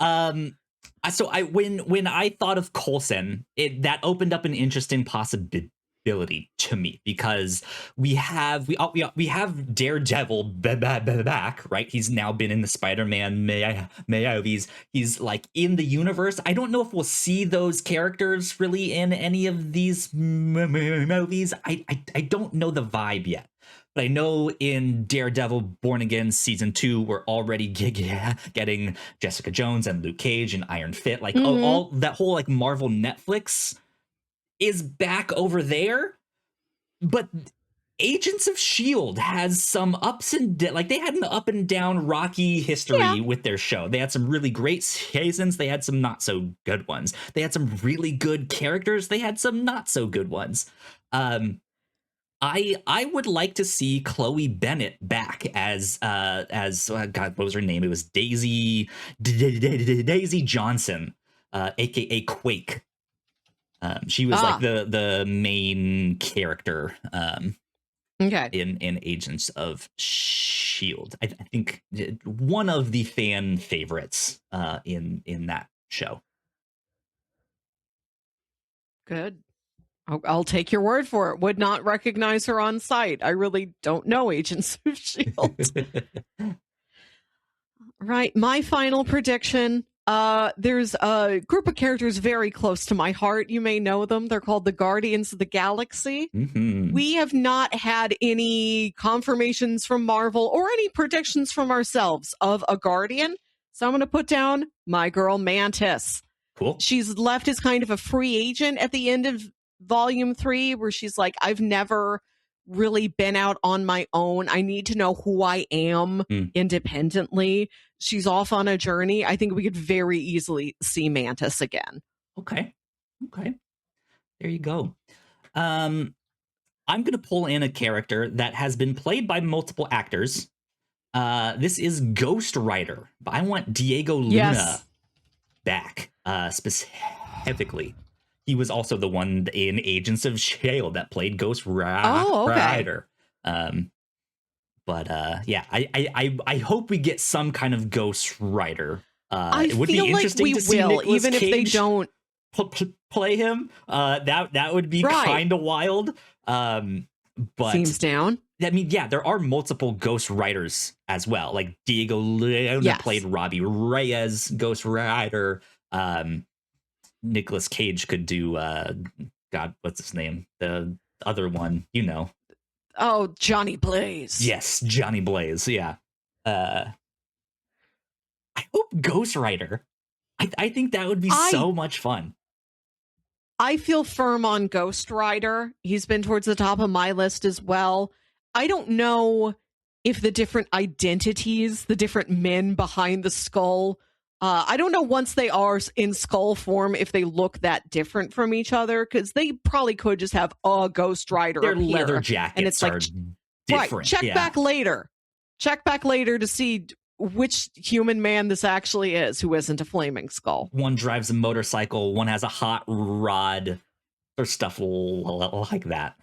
So when I thought of Coulson, that opened up an interesting possibility to me, because we have Daredevil back, right? He's now been in the Spider-Man movies. He's like in the universe. I don't know if we'll see those characters really in any of these movies. I don't know the vibe yet. But I know in Daredevil Born Again Season 2, we're already getting Jessica Jones and Luke Cage and Iron Fist. Like all that whole like Marvel Netflix is back over there. But Agents of S.H.I.E.L.D. has some ups and like they had an up and down rocky history with their show. They had some really great seasons. They had some not so good ones. They had some really good characters. They had some not so good ones. I would like to see Chloe Bennett back as God, what was her name? It was Daisy Johnson, aka Quake. She was like the main character in Agents of S.H.I.E.L.D. I think one of the fan favorites in that show. Good. I'll take your word for it. Would not recognize her on sight. I really don't know Agents of S.H.I.E.L.D. Right. My final prediction. There's a group of characters very close to my heart. You may know them. They're called the Guardians of the Galaxy. Mm-hmm. We have not had any confirmations from Marvel or any predictions from ourselves of a Guardian. So I'm going to put down my girl Mantis. Cool. She's left as kind of a free agent at the end of Volume 3, where she's like, I've never really been out on my own. I need to know who I am independently. She's off on a journey. I think we could very easily see Mantis again. Okay. There you go. I'm going to pull in a character that has been played by multiple actors. This is Ghost Rider, but I want Diego Luna back, specifically. He was also the one in Agents of S.H.I.E.L.D. that played Ghost Rider. But yeah, I hope we get some kind of Ghost Rider. It would be interesting to see Nicolas even Cage if they don't play him. That would be kind of wild. But seems down. I mean, yeah, there are multiple Ghost Riders as well. Like Diego Luna played Robbie Reyes, Ghost Rider. Nicolas Cage could do God, what's his name? The other one, you know. Oh, Johnny Blaze. Yes, Johnny Blaze. Yeah. I hope Ghost Rider. I think that would be so much fun. I feel firm on Ghost Rider. He's been towards the top of my list as well. I don't know if the different identities, the different men behind the skull, I don't know once they are in skull form if they look that different from each other, because they probably could just have a Ghost Rider. Their leather jackets and it's like, are different. Right, check back later. Check back later to see which human man this actually is who isn't a flaming skull. One drives a motorcycle, one has a hot rod, or stuff like that.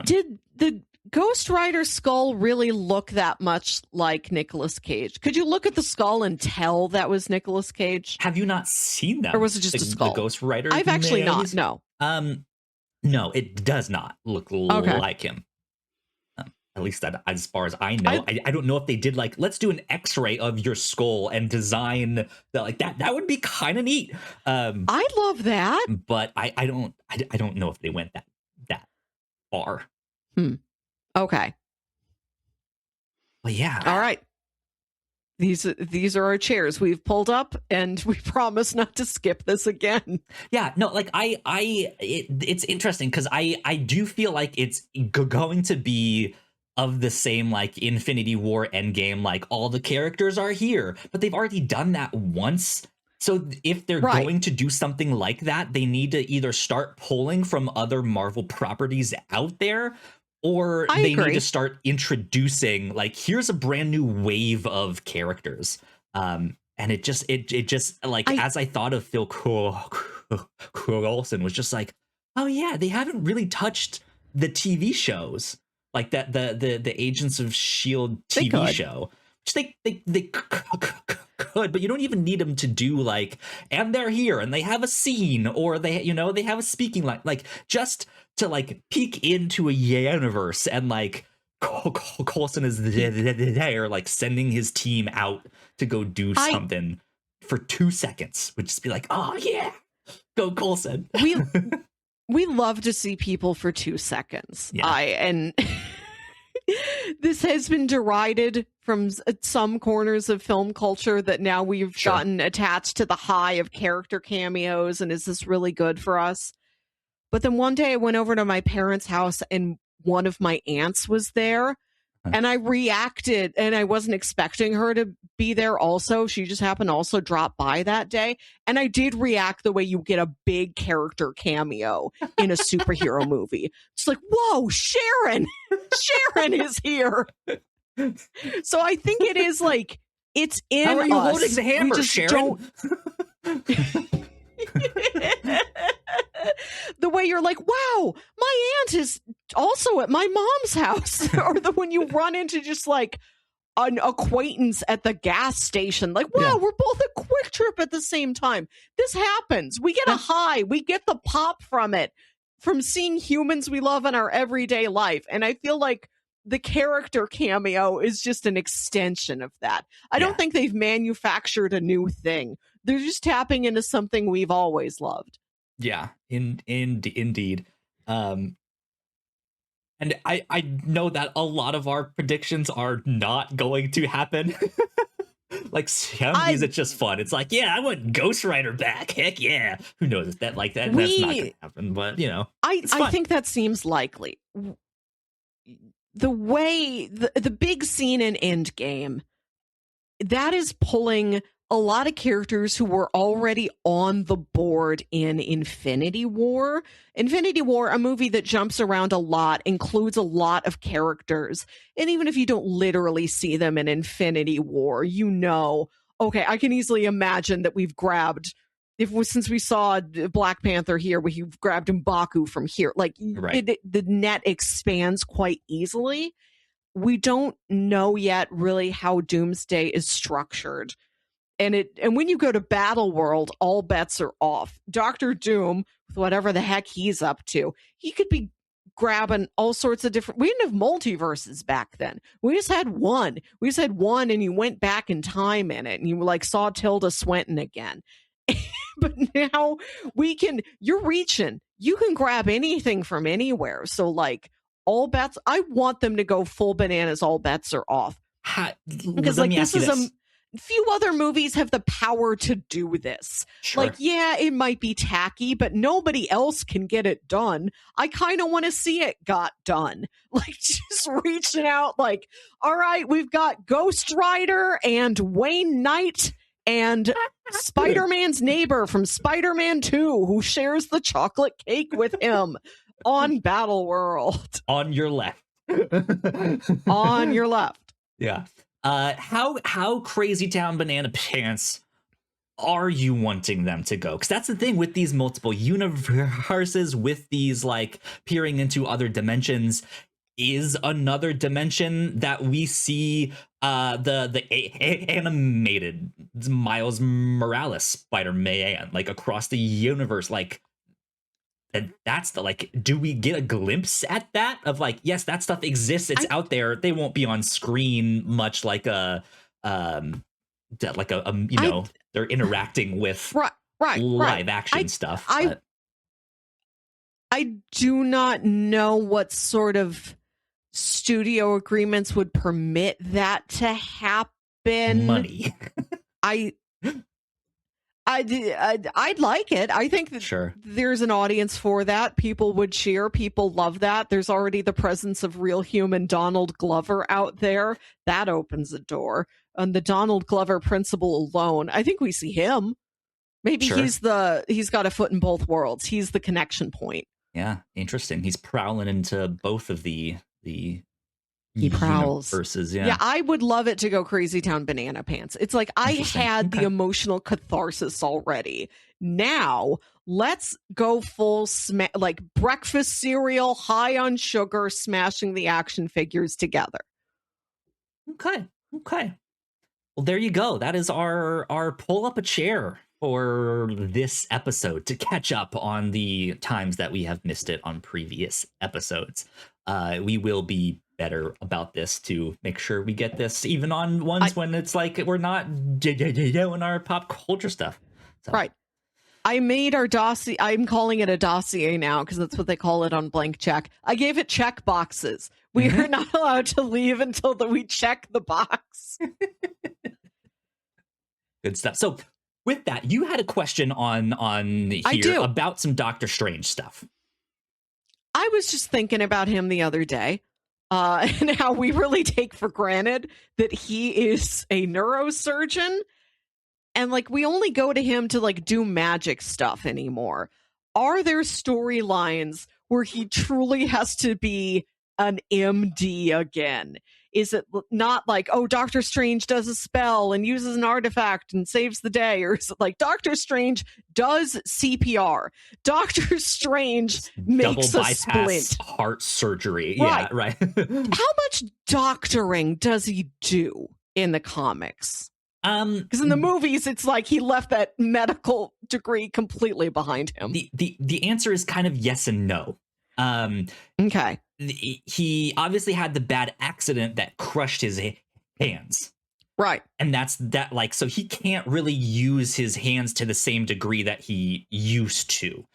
Did the Ghost Rider skull really look that much like Nicolas Cage? Could you look at the skull and tell that was Nicolas Cage? Have you not seen them? Or was it just a skull? The Ghost Rider? I've actually not, no. No, it does not look like him. At least that, as far as I know. I don't know if they did, like, let's do an X-ray of your skull and design that, like that. That would be kind of neat. I love that. But I don't know if they went that far. Okay. Well, yeah. All right. These are our chairs we've pulled up, and we promise not to skip this again. Yeah, no, like it's interesting because I do feel like it's going to be of the same, like, Infinity War Endgame, like, all the characters are here, but they've already done that once. So if they're going to do something like that, they need to either start pulling from other Marvel properties out there, or they need to start introducing, like, here's a brand new wave of characters. And it just like, as I thought of Phil Coulson, was just like, oh yeah, they haven't really touched the TV shows, like that the Agents of S.H.I.E.L.D. TV show, which they could, but you don't even need them to do, like, and they're here and they have a scene, or they have a speaking line, like, just to, like, peek into a universe, and, like, Coulson is there, like, sending his team out to go do something for 2 seconds, would just be like, oh yeah, go Coulson. We love to see people for 2 seconds. And this has been derided from some corners of film culture, that now we've gotten attached to the high of character cameos, and is this really good for us? But then one day I went over to my parents' house, and one of my aunts was there, and I reacted, and I wasn't expecting her to be there also. She just happened to also drop by that day. And I did react the way you get a big character cameo in a superhero movie. It's like, whoa, Sharon! Sharon is here! So I think it is, like, it's in us. How are you holding the hammer, Sharon? The way you're like, wow, my aunt is also at my mom's house. Or when you run into just, like, an acquaintance at the gas station. Like, wow, Yeah. we're both a Quick Trip at the same time. This happens. We get a high. We get the pop from it, from seeing humans we love in our everyday life. And I feel like the character cameo is just an extension of that. I don't think they've manufactured a new thing. They're just tapping into something we've always loved. Yeah, indeed. And I know that a lot of our predictions are not going to happen. Like, some of these, it's just fun. It's like, yeah, I want Ghost Rider back. Heck yeah. Who knows that that's not going to happen, but you know. I think that seems likely. The way the big scene in Endgame, that is pulling a lot of characters who were already on the board in Infinity War. Infinity War, a movie that jumps around a lot, includes a lot of characters. And even if you don't literally see them in Infinity War, you know, okay, I can easily imagine that we've grabbed, since we saw Black Panther here, we've grabbed M'Baku from here. Like, the net expands quite easily. We don't know yet really how Doomsday is structured. And when you go to Battle World, all bets are off. Doctor Doom, with whatever the heck he's up to, he could be grabbing all sorts of different. We didn't have multiverses back then. We just had one. And you went back in time in it, and you like saw Tilda Swinton again. But now you're reaching. You can grab anything from anywhere. So like all bets, I want them to go full bananas. All bets are off. Because like this is few other movies have the power to do this. Sure. Like, yeah, it might be tacky, but nobody else can get it done. I kind of want to see it got done. Like, just reaching out like, all right, we've got Ghost Rider and Wayne Knight and Spider-Man's neighbor from Spider-Man 2 who shares the chocolate cake with him on Battle World. On your left. On your left. Yeah. How crazy town banana pants are you wanting them to go? Because that's the thing with these multiple universes, with these like peering into other dimensions, is another dimension that we see the animated Miles Morales Spider-Man like across the universe, like. And that's the like, do we get a glimpse at that of like, yes, that stuff exists, it's out there, they won't be on screen much like they're interacting with live action stuff. I do not know what sort of studio agreements would permit that to happen. Money. I'd like it. I think that there's an audience for that. People would cheer. People love that. There's already the presence of real human Donald Glover out there. That opens a door. And the Donald Glover principle alone, I think we see him. Maybe he's got a foot in both worlds. He's the connection point. Yeah, interesting. He's prowling into both of the he prowls versus yeah, I would love it to go Crazy Town Banana Pants. It's like I had the emotional catharsis already. Now let's go full like breakfast cereal, high on sugar, smashing the action figures together. Okay. Well, there you go. That is our pull up a chair for this episode to catch up on the times that we have missed it on previous episodes. We will be better about this to make sure we get this even on ones when it's like we're not doing our pop culture stuff. So. Right. I made our dossier. I'm calling it a dossier now because that's what they call it on Blank Check. I gave it check boxes. We are not allowed to leave until we check the box. Good stuff. So with that, you had a question on here about some Doctor Strange stuff. I was just thinking about him the other day. And how we really take for granted that he is a neurosurgeon. And like, we only go to him to like do magic stuff anymore. Are there storylines where he truly has to be an MD again? is it not like, oh, Doctor Strange does a spell and uses an artifact and saves the day? Or is it like Doctor Strange does CPR? Doctor Strange makes Double a bypass splint. heart surgery. Right. Yeah, right. How much doctoring does he do in the comics? Because in the movies, it's like he left that medical degree completely behind him. The answer is kind of yes and no. Okay. He obviously had the bad accident that crushed his hands. Right. And that's that, like, so he can't really use his hands to the same degree that he used to.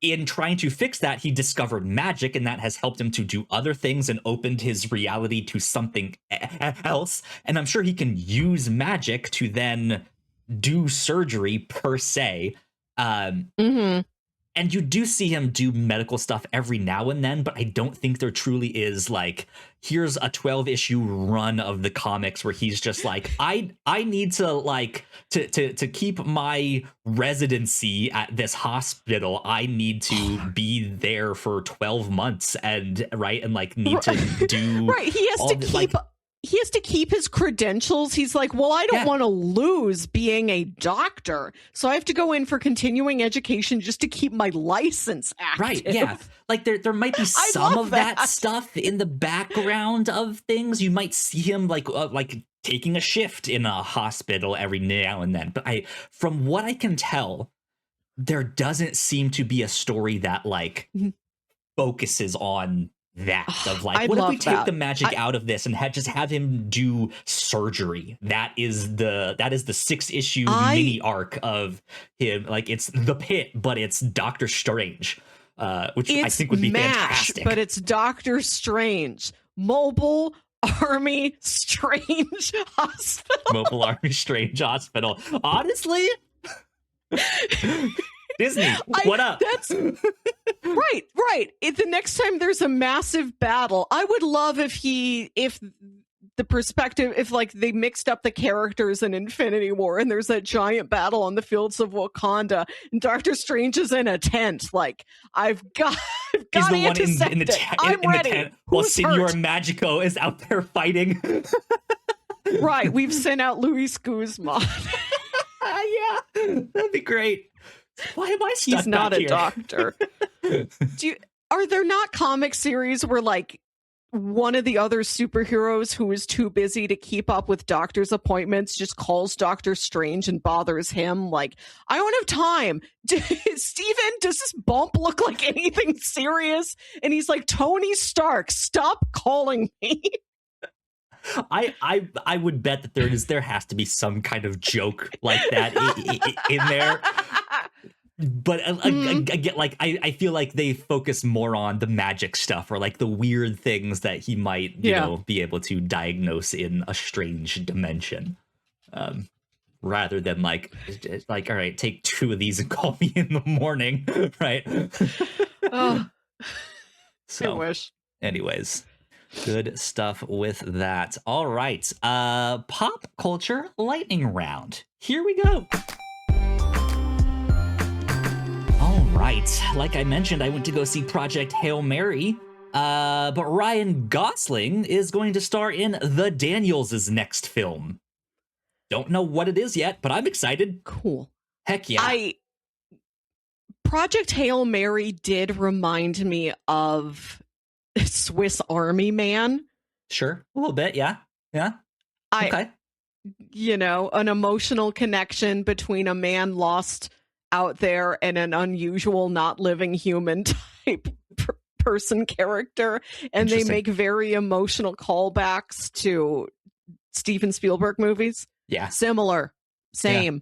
In trying to fix that, he discovered magic, and that has helped him to do other things and opened his reality to something else. And I'm sure he can use magic to then do surgery per se. And you do see him do medical stuff every now and then, but I don't think there truly is like, here's a 12-issue run of the comics where he's just like, I need to like to keep my residency at this hospital. I need to be there for 12 months and like need to do right. He has to keep. Like, he has to keep his credentials. He's like, well, I don't want to lose being a doctor, so I have to go in for continuing education just to keep my license active. Right, yeah. Like there might be some of that stuff in the background of things. You might see him like taking a shift in a hospital every now and then. But from what I can tell, there doesn't seem to be a story that like focuses on that of like, what if we take the magic out of this and just have him do surgery? That is the 6-issue mini arc of him. Like, it's the Pit, but it's Doctor Strange, which I think would be fantastic. But it's Doctor Strange, Mobile Army Strange Hospital. Mobile Army Strange Hospital. Honestly. Disney, what up? That's right. The next time there's a massive battle, I would love if the perspective, if like they mixed up the characters in Infinity War and there's that giant battle on the fields of Wakanda and Doctor Strange is in a tent. Like, I've got He's to the one intercept in the tent while Senor Magico is out there fighting. Right. We've sent out Luis Guzman. Yeah, that'd be great. Why am I stuck He's not back a here? doctor. Are there not comic series where like one of the other superheroes who is too busy to keep up with doctor's appointments just calls Doctor Strange and bothers him? Like, I don't have time. Steven, does this bump look like anything serious? And he's like, Tony Stark, stop calling me. I would bet that there has to be some kind of joke like that in there. But again, like I feel like they focus more on the magic stuff or like the weird things that he might you know be able to diagnose in a strange dimension, rather than like all right, take 2 of these and call me in the morning, right? So I wish. anyways, good stuff with that. All right, pop culture lightning round, here we go. Right, like I mentioned, I went to go see Project Hail Mary, but Ryan Gosling is going to star in The Daniels' next film. Don't know what it is yet, but I'm excited. Cool. Heck yeah. Project Hail Mary did remind me of Swiss Army Man. Sure, a little bit, yeah. Okay. You know, an emotional connection between a man lost out there and an unusual not living human type person character, and they make very emotional callbacks to Steven Spielberg movies. Yeah, similar, same.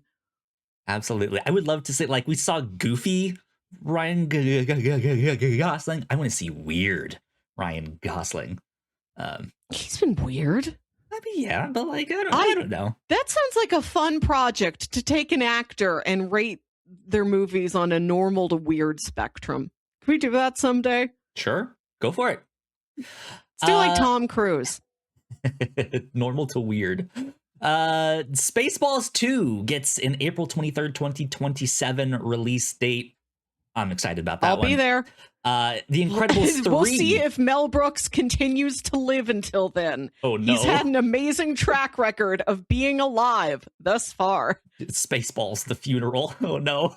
Yeah. Absolutely. I would love to say, like, we saw Goofy Ryan Gosling. I want to see weird Ryan Gosling. He's been weird. I mean, yeah, but like I don't know. That sounds like a fun project to take an actor and rate their movies on a normal to weird spectrum. Can we do that someday? Sure, go for it. Let's do like Tom Cruise. Normal to weird. Spaceballs 2 gets an April 23rd, 2027 release date. I'm excited about that one. I'll be there. The Incredibles 3. We'll see if Mel Brooks continues to live until then. Oh, no. He's had an amazing track record of being alive thus far. Spaceballs, the funeral. Oh, no.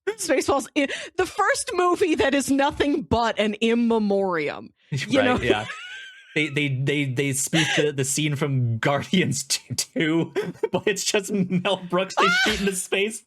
Spaceballs, the first movie that is nothing but an in memoriam. You know? Yeah. They speak the scene from Guardians 2, but it's just Mel Brooks. They shoot into space.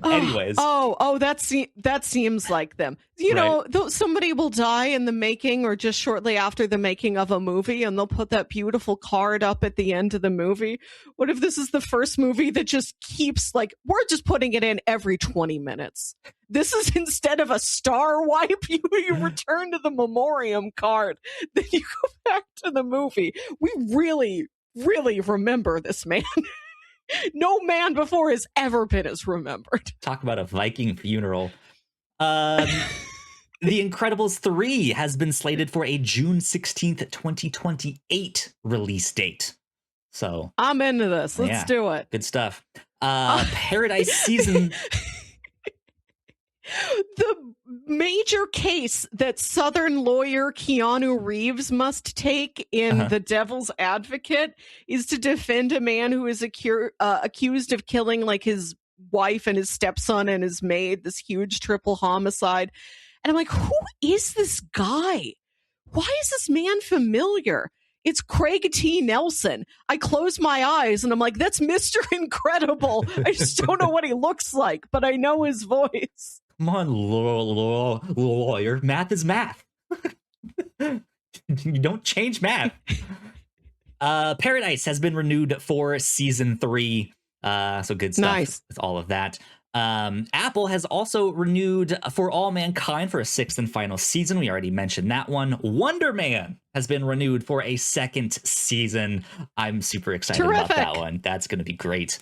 Anyways. That seems like them. You know, somebody will die in the making or just shortly after the making of a movie, and they'll put that beautiful card up at the end of the movie. What if this is the first movie that just keeps, like, we're just putting it in every 20 minutes? This is, instead of a star wipe, you return to the memoriam card. Then you go back to the movie. We really, really remember this man. No man before has ever been as remembered. Talk about a Viking funeral. The Incredibles 3 has been slated for a June 16th, 2028 release date. So I'm into this. Let's do it. Good stuff. Paradise season. The major case that Southern lawyer Keanu Reeves must take in The Devil's Advocate is to defend a man who is accused of killing, like, his wife and his stepson and his maid, this huge triple homicide. And I'm like, who is this guy? Why is this man familiar? It's Craig T. Nelson. I close my eyes and I'm like, that's Mr. Incredible. I just don't know what he looks like, but I know his voice. Come on, lawyer. Math is math. You don't change math. Paradise has been renewed for season 3. So good stuff. Nice. With all of that. Apple has also renewed For All Mankind for a 6th and final season. We already mentioned that one. Wonder Man has been renewed for a 2nd season. I'm super excited about that one. That's going to be great.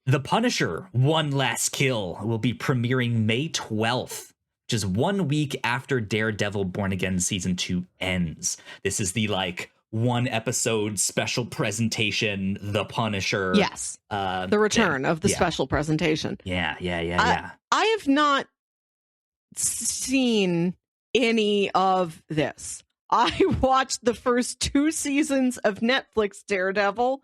The Punisher, One Last Kill, will be premiering May 12th, which is 1 week after Daredevil Born Again Season 2 ends. This is the, like, 1 episode special presentation, The Punisher. Yes. The return of the special presentation. Yeah. I have not seen any of this. I watched the first 2 seasons of Netflix Daredevil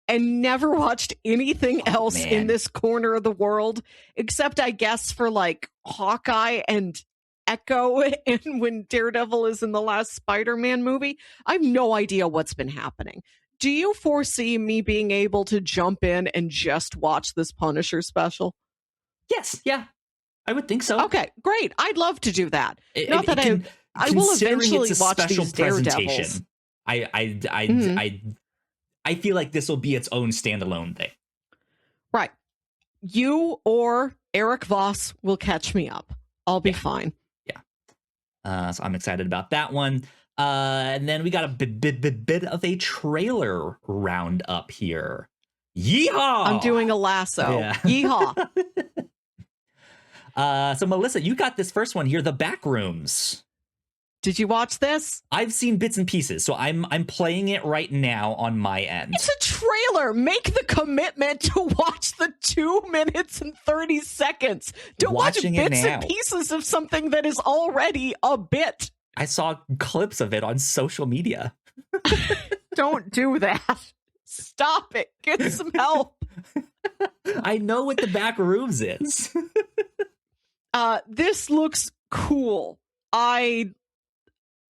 and never watched anything else in this corner of the world, except, I guess, for, like, Hawkeye and Echo, and when Daredevil is in the last Spider-Man movie. I have no idea what's been happening. Do you foresee me being able to jump in and just watch this Punisher special? Yes, yeah. I would think so. Okay, great. I'd love to do that. Not that I will eventually watch these Daredevils. I feel like this will be its own standalone thing. Right. You or Eric Voss will catch me up. I'll be fine. Yeah. So I'm excited about that one. And then we got a bit of a trailer roundup here. Yeehaw! I'm doing a lasso. Yeah. Yeehaw! So Melissa, you got this first one here, The Backrooms. Did you watch this? I've seen bits and pieces, so I'm playing it right now on my end. It's a trailer. Make the commitment to watch the 2 minutes and 30 seconds. Don't watch bits and pieces of something that is already a bit. I saw clips of it on social media. Don't do that. Stop it. Get some help. I know what The Backrooms is. This looks cool.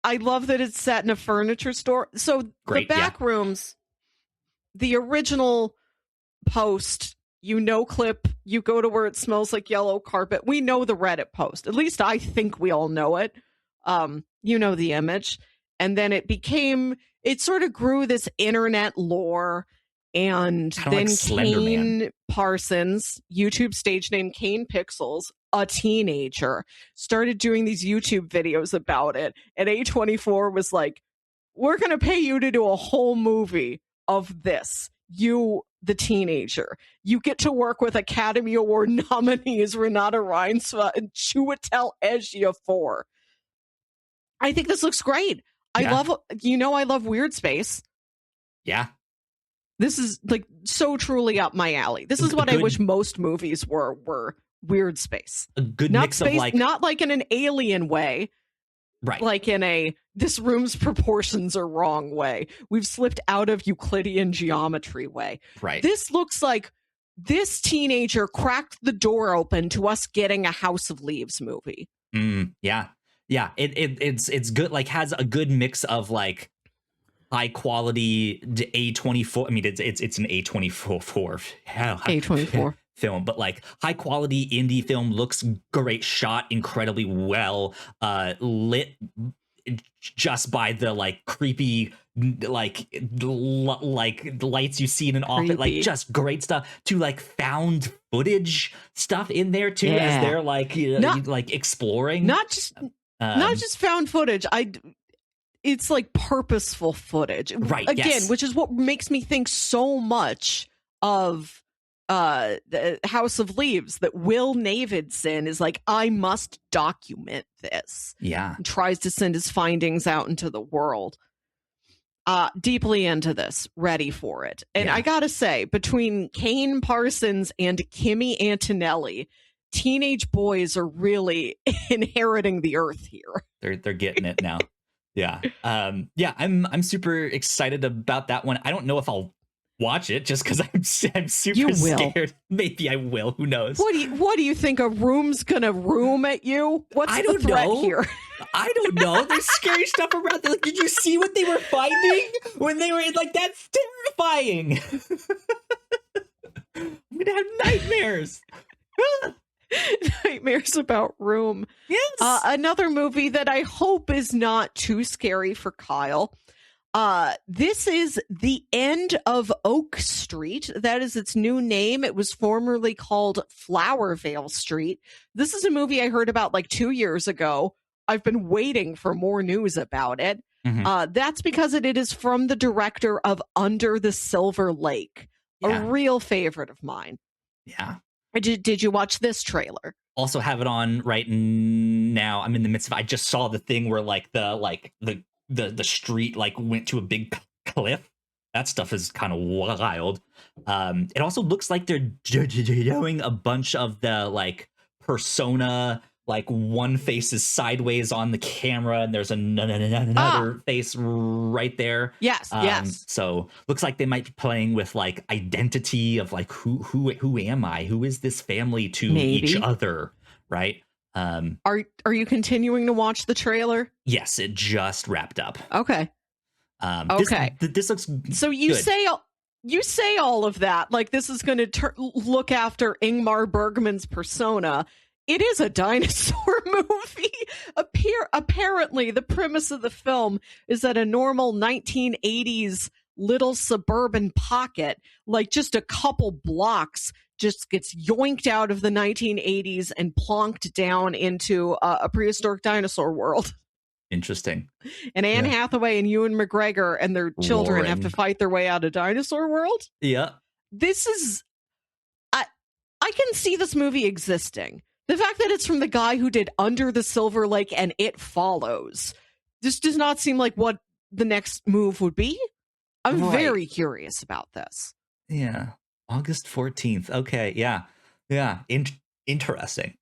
I love that it's set in a furniture store. So The Backrooms, the original post, clip, you go to where it smells like yellow carpet. We know the Reddit post. At least I think we all know it. The image. And then it sort of grew this internet lore. And then Kane Parsons, YouTube stage name Kane Pixels, a teenager, started doing these YouTube videos about it. And A24 was like, we're going to pay you to do a whole movie of this. You, the teenager. You get to work with Academy Award nominees Renata Reinsva and Chiwetel Ejiofor. I think this looks great. I love weird space. Yeah. This is, like, so truly up my alley. This is what I wish most movies were weird space. A good Not mix space, of like not like in an alien way, right. like in a this room's proportions are wrong way. We've slipped out of Euclidean geometry way. Right. This looks like this teenager cracked the door open to us getting a House of Leaves movie. Yeah. It's good. Like has a good mix of like high quality A24. I mean, it's an A24 A24 film, but like high quality indie film, looks great, shot incredibly well, lit just by the like creepy like lights you see in an office, like just great stuff, to like found footage stuff in there too, as they're like like exploring, not just found footage. It's like purposeful footage, right? Again, which is what makes me think so much of the House of Leaves, that Will Navidson is like, I must document this. Yeah. And tries to send his findings out into the world. Deeply into this, ready for it. And I gotta say, between Kane Parsons and Kimmy Antonelli, teenage boys are really inheriting the earth here. They're getting it now. Yeah. I'm super excited about that one. I don't know if I'll watch it just because I'm super scared. Maybe I will. Who knows? What do you think? A room's gonna room at you? What's the threat here? I don't know. There's scary stuff around. Like, did you see what they were finding when they were like? That's terrifying. I'm gonna have nightmares. Nightmares about Room. Yes. Another movie that I hope is not too scary for Kyle. This is The End of Oak Street. That is its new name. It was formerly called Flowervale Street. This is a movie I heard about like 2 years ago. I've been waiting for more news about it. That's because it is from the director of Under the Silver Lake, a real favorite of mine. Yeah. Did you watch this trailer? Also have it on right now. I'm in the midst of. I just saw the thing where like the street like went to a big cliff. That stuff is kind of wild. It also looks like they're doing a bunch of the like persona. Like one face is sideways on the camera, and there's another face right there. Yes. So looks like they might be playing with like identity of like who am I? Who is this family to each other? Right. Are you continuing to watch the trailer? Yes, it just wrapped up. Okay. This looks so you good. You say all of that like this is going to look after Ingmar Bergman's Persona. It is a dinosaur movie. Apparently, the premise of the film is that a normal 1980s little suburban pocket, like just a couple blocks, just gets yoinked out of the 1980s and plonked down into a prehistoric dinosaur world. Interesting. And Anne Hathaway and Ewan McGregor and their children have to fight their way out of dinosaur world. Yeah. This is... I can see this movie existing. The fact that it's from the guy who did Under the Silver Lake and It Follows, this does not seem like what the next move would be. I'm very curious about this. Yeah. August 14th. Okay. Yeah. Interesting.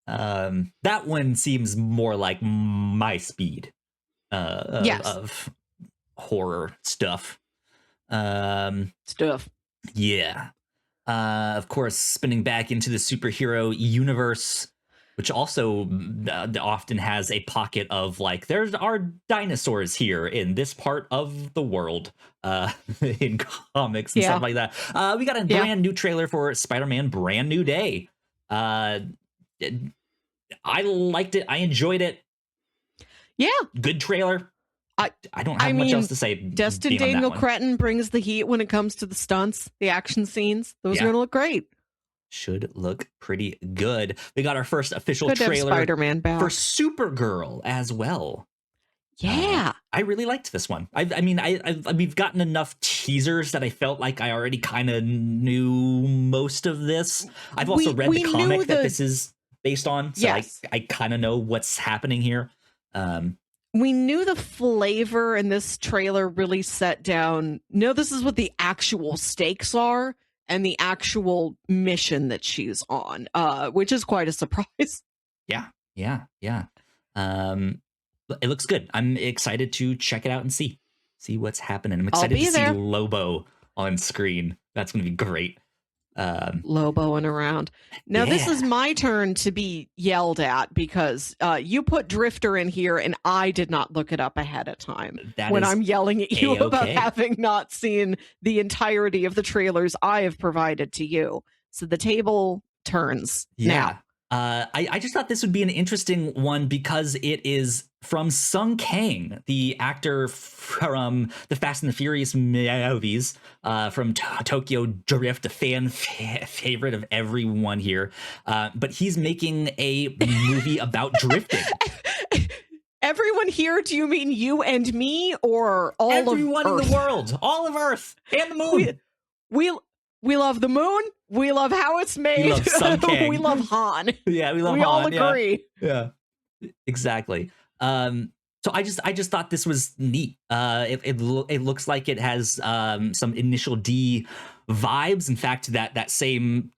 That one seems more like my speed of horror stuff. Yeah. Of course, spinning back into the superhero universe, which also often has a pocket of like, there are dinosaurs here in this part of the world, in comics and stuff like that. We got a brand new trailer for Spider-Man Brand New Day. I liked it. I enjoyed it. Yeah. Good trailer. I don't have much else to say. Destin Daniel Cretton brings the heat when it comes to the stunts, the action scenes. Those are going to look great. Should look pretty good. We got our first official trailer Spider-Man back for Supergirl as well. Yeah. I really liked this one. We've gotten enough teasers that I felt like I already kind of knew most of this. I've also read the comic that this is based on, so I kind of know what's happening here. We knew the flavor, and this trailer really set down, no, this is what the actual stakes are, and the actual mission that she's on, which is quite a surprise. Yeah. It looks good. I'm excited to check it out and see what's happening. I'm excited to see Lobo on screen. That's going to be great. Loboing around. Now, this is my turn to be yelled at because you put Drifter in here and I did not look it up ahead of time when I'm yelling at you about having not seen the entirety of the trailers I have provided to you. So the table turns now. I just thought this would be an interesting one because it is from Sung Kang, the actor from the Fast and the Furious movies, from Tokyo Drift, a fan favorite of everyone here. But he's making a movie about drifting. Everyone here, do you mean you and me or all everyone of Earth? In the world, all of Earth and the moon? We love the moon. We love how it's made. We love Sung Kang. We love Han. Yeah, we love Han. We all agree. Yeah, exactly. So I just thought this was neat. It looks like it has some Initial D vibes. In fact, that same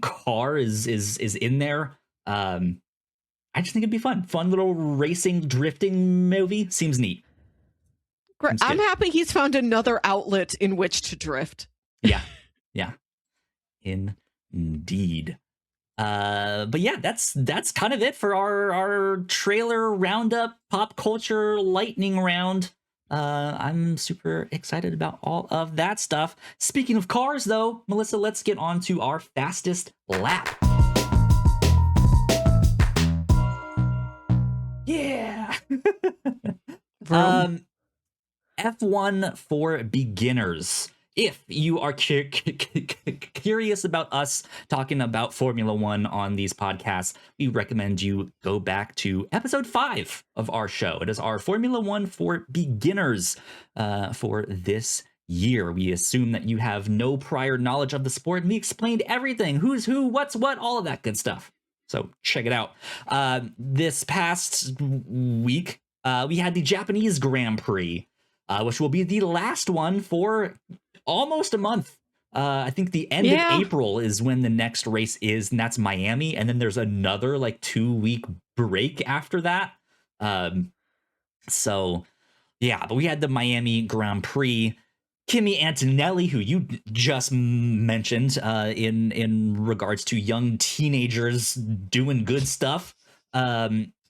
car is in there. I just think it'd be fun little racing drifting movie. Seems neat. Great. I'm happy he's found another outlet in which to drift. Yeah. Indeed. But yeah, that's kind of it for our trailer roundup, pop culture lightning round. I'm super excited about all of that stuff. Speaking of cars, though, Melissa, let's get on to our fastest lap. Yeah. F1 for beginners. If you are curious about us talking about Formula One on these podcasts, we recommend you go back to episode 5 of our show. It is our Formula One for beginners for this year. We assume that you have no prior knowledge of the sport, and we explained everything: who's who, what's what, all of that good stuff. So check it out. This past week, we had the Japanese Grand Prix, which will be the last one for almost a month. I think the end of April is when the next race is, and that's Miami. And then there's another 2-week break after that. So yeah, but we had the Miami Grand Prix. Kimi Antonelli, who you just mentioned in regards to young teenagers doing good stuff,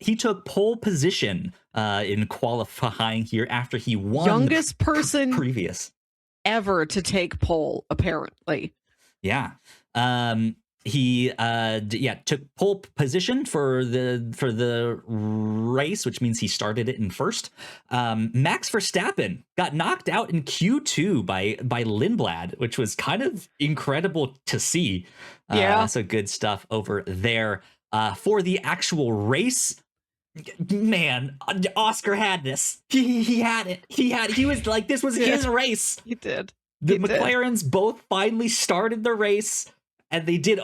he took pole position in qualifying here after he won. Youngest person previous ever to take pole, apparently. Yeah. He took pole position for the race, which means he started it in first. Max Verstappen got knocked out in Q2 by Lindblad, which was kind of incredible to see. So good stuff over there. For the actual race, man, Oscar had this. He had it. He was like, this was his race. He did. The McLarens both finally started the race, and they did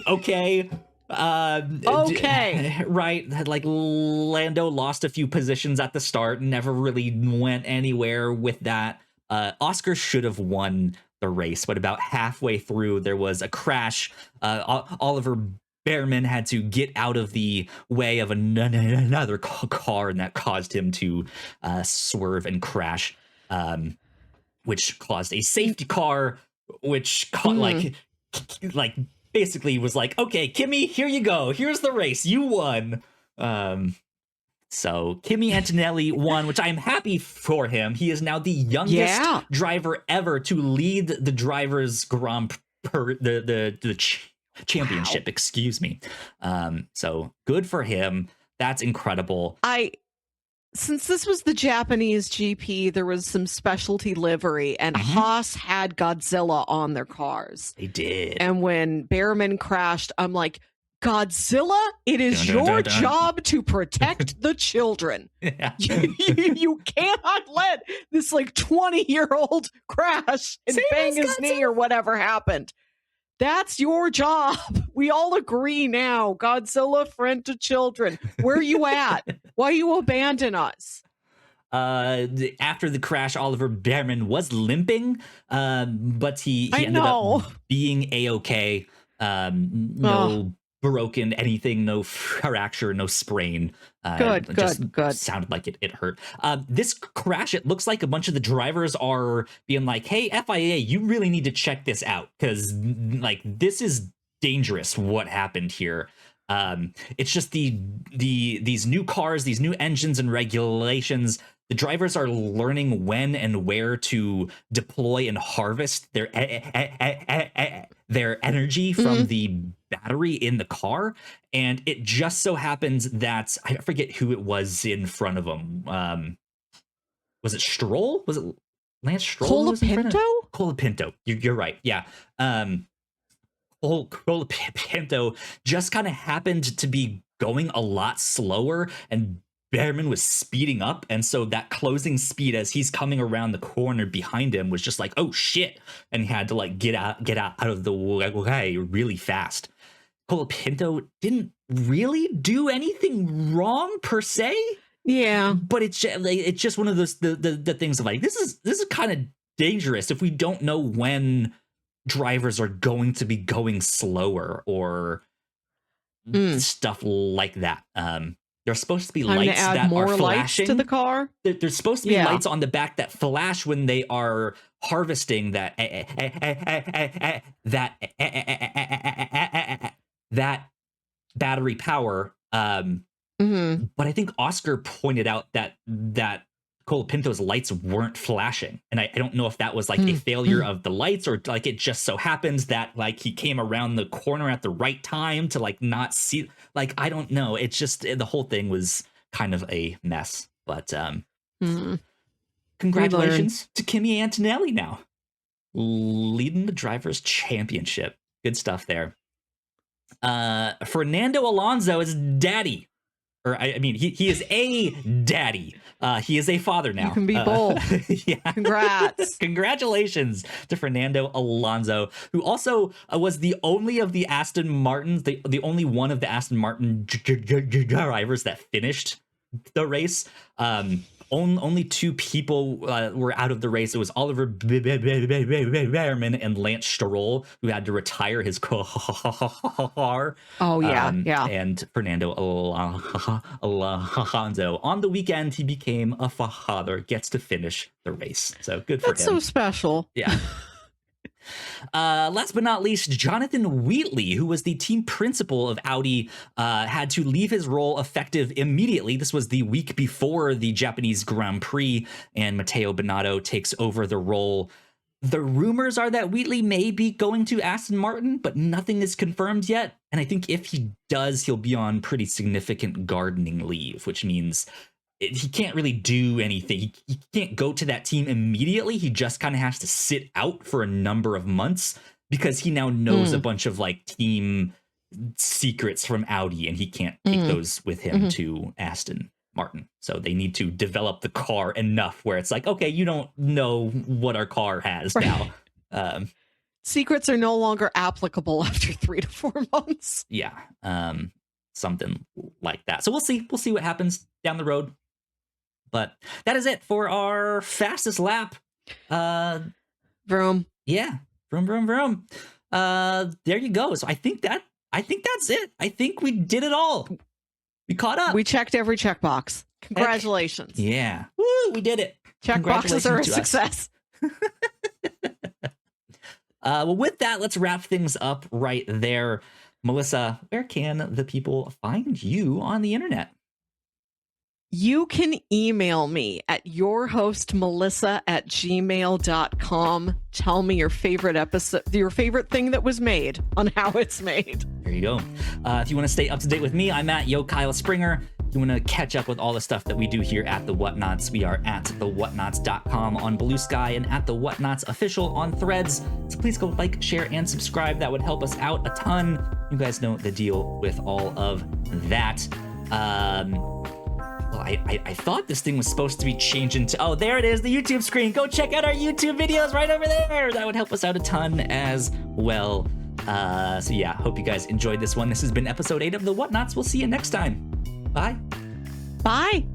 okay. Right. Like, Lando lost a few positions at the start and never really went anywhere with that. Oscar should have won the race, but about halfway through, there was a crash. Oliver Behrman had to get out of the way of another car, and that caused him to swerve and crash, which caused a safety car, which like basically was like, okay, Kimi, here you go. Here's the race. You won. So Kimi Antonelli won, which I'm happy for him. He is now the youngest driver ever to lead the Drivers' Grand Prix, the championship. Wow. Excuse me. So good for him. That's incredible. Since this was the Japanese GP, there was some specialty livery, and Haas had Godzilla on their cars. They did. And when Behrman crashed, I'm like, Godzilla, it is your job to protect the children. Yeah. You cannot let this 20-year-old crash and bang his knee or whatever happened. That's your job. We all agree now. Godzilla, friend to children. Where you at? Why you abandon us? After the crash, Oliver Behrman was limping, but he ended know. up being A-okay. No broken anything, no fracture, no sprain. Good. Sounded like it hurt. This crash, it looks like a bunch of the drivers are being like, hey, FIA, you really need to check this out, because like this is dangerous what happened here. It's just these new cars, these new engines and regulations. The drivers are learning when and where to deploy and harvest their energy from the battery in the car. And it just so happens that I forget who it was in front of them. Was it Stroll? Was it Lance Stroll? Colapinto? Colapinto. You're right. Yeah. Colapinto just kind of happened to be going a lot slower, and Behrman was speeding up, and so that closing speed as he's coming around the corner behind him was just like, oh shit, and he had to like get out of the way really fast. Colapinto didn't really do anything wrong per se. Yeah, but it's just one of those the things of like, this is kind of dangerous if we don't know when drivers are going to be going slower or stuff like that. There's supposed to be time lights to add that more are flashing lights to the car. There's supposed to be lights on the back that flash when they are harvesting that that battery power. But I think Oscar pointed out that Colapinto's lights weren't flashing, and I don't know if that was like a failure of the lights, or like it just so happens that like he came around the corner at the right time to like not see. Like, I don't know. It's just the whole thing was kind of a mess. But congratulations to Kimi Antonelli now leading the Drivers' Championship. Good stuff there. Fernando Alonso is daddy. Or I mean, he is a daddy. He is a father now. You can be both. Yeah. Congrats. Congratulations to Fernando Alonso, who also was the only of the Aston Martins, the only one of the Aston Martin drivers that finished the race. Only two people were out of the race. It was Oliver Behrman and Lance Stroll, who had to retire his car. Oh, yeah, yeah. And Fernando Alonso. On the weekend, he became a father, gets to finish the race. So good for him. That's so special. Yeah. Last but not least, Jonathan Wheatley, who was the team principal of Audi, had to leave his role effective immediately. This was the week before the Japanese Grand Prix, and Matteo Binotto takes over the role. The rumors are that Wheatley may be going to Aston Martin, but nothing is confirmed yet. And I think if he does, he'll be on pretty significant gardening leave, which means he can't really do anything. He can't go to that team immediately. He just kind of has to sit out for a number of months because he now knows a bunch of like team secrets from Audi, and he can't take those with him to Aston Martin. So they need to develop the car enough where it's like, okay, you don't know what our car has now. Secrets are no longer applicable after 3 to 4 months. Yeah. Something like that. So we'll see. We'll see what happens down the road. But that is it for our fastest lap. Vroom. Yeah. Vroom, vroom, vroom. There you go. So I think that's it. I think we did it all. We caught up. We checked every checkbox. Congratulations. Yeah. Woo, we did it. Checkboxes are a success. Well, with that, let's wrap things up right there. Melissa, where can the people find you on the internet? You can email me at yourhostmelissa@gmail.com. Tell me your favorite episode, your favorite thing that was made on how it's made. There you go. If you want to stay up to date with me, I'm at Yo Kyle Springer. If you want to catch up with all the stuff that we do here at The Whatnauts, we are at thewhatnauts.com on Blue Sky and at The Whatnauts official on Threads. So please go like, share, and subscribe. That would help us out a ton. You guys know the deal with all of that. Well, I thought this thing was supposed to be changing to, oh, there it is, the YouTube screen. Go check out our YouTube videos right over there. That would help us out a ton as well. So yeah, hope you guys enjoyed this one. This has been episode 8 of The Whatnauts. We'll see you next time. Bye. Bye.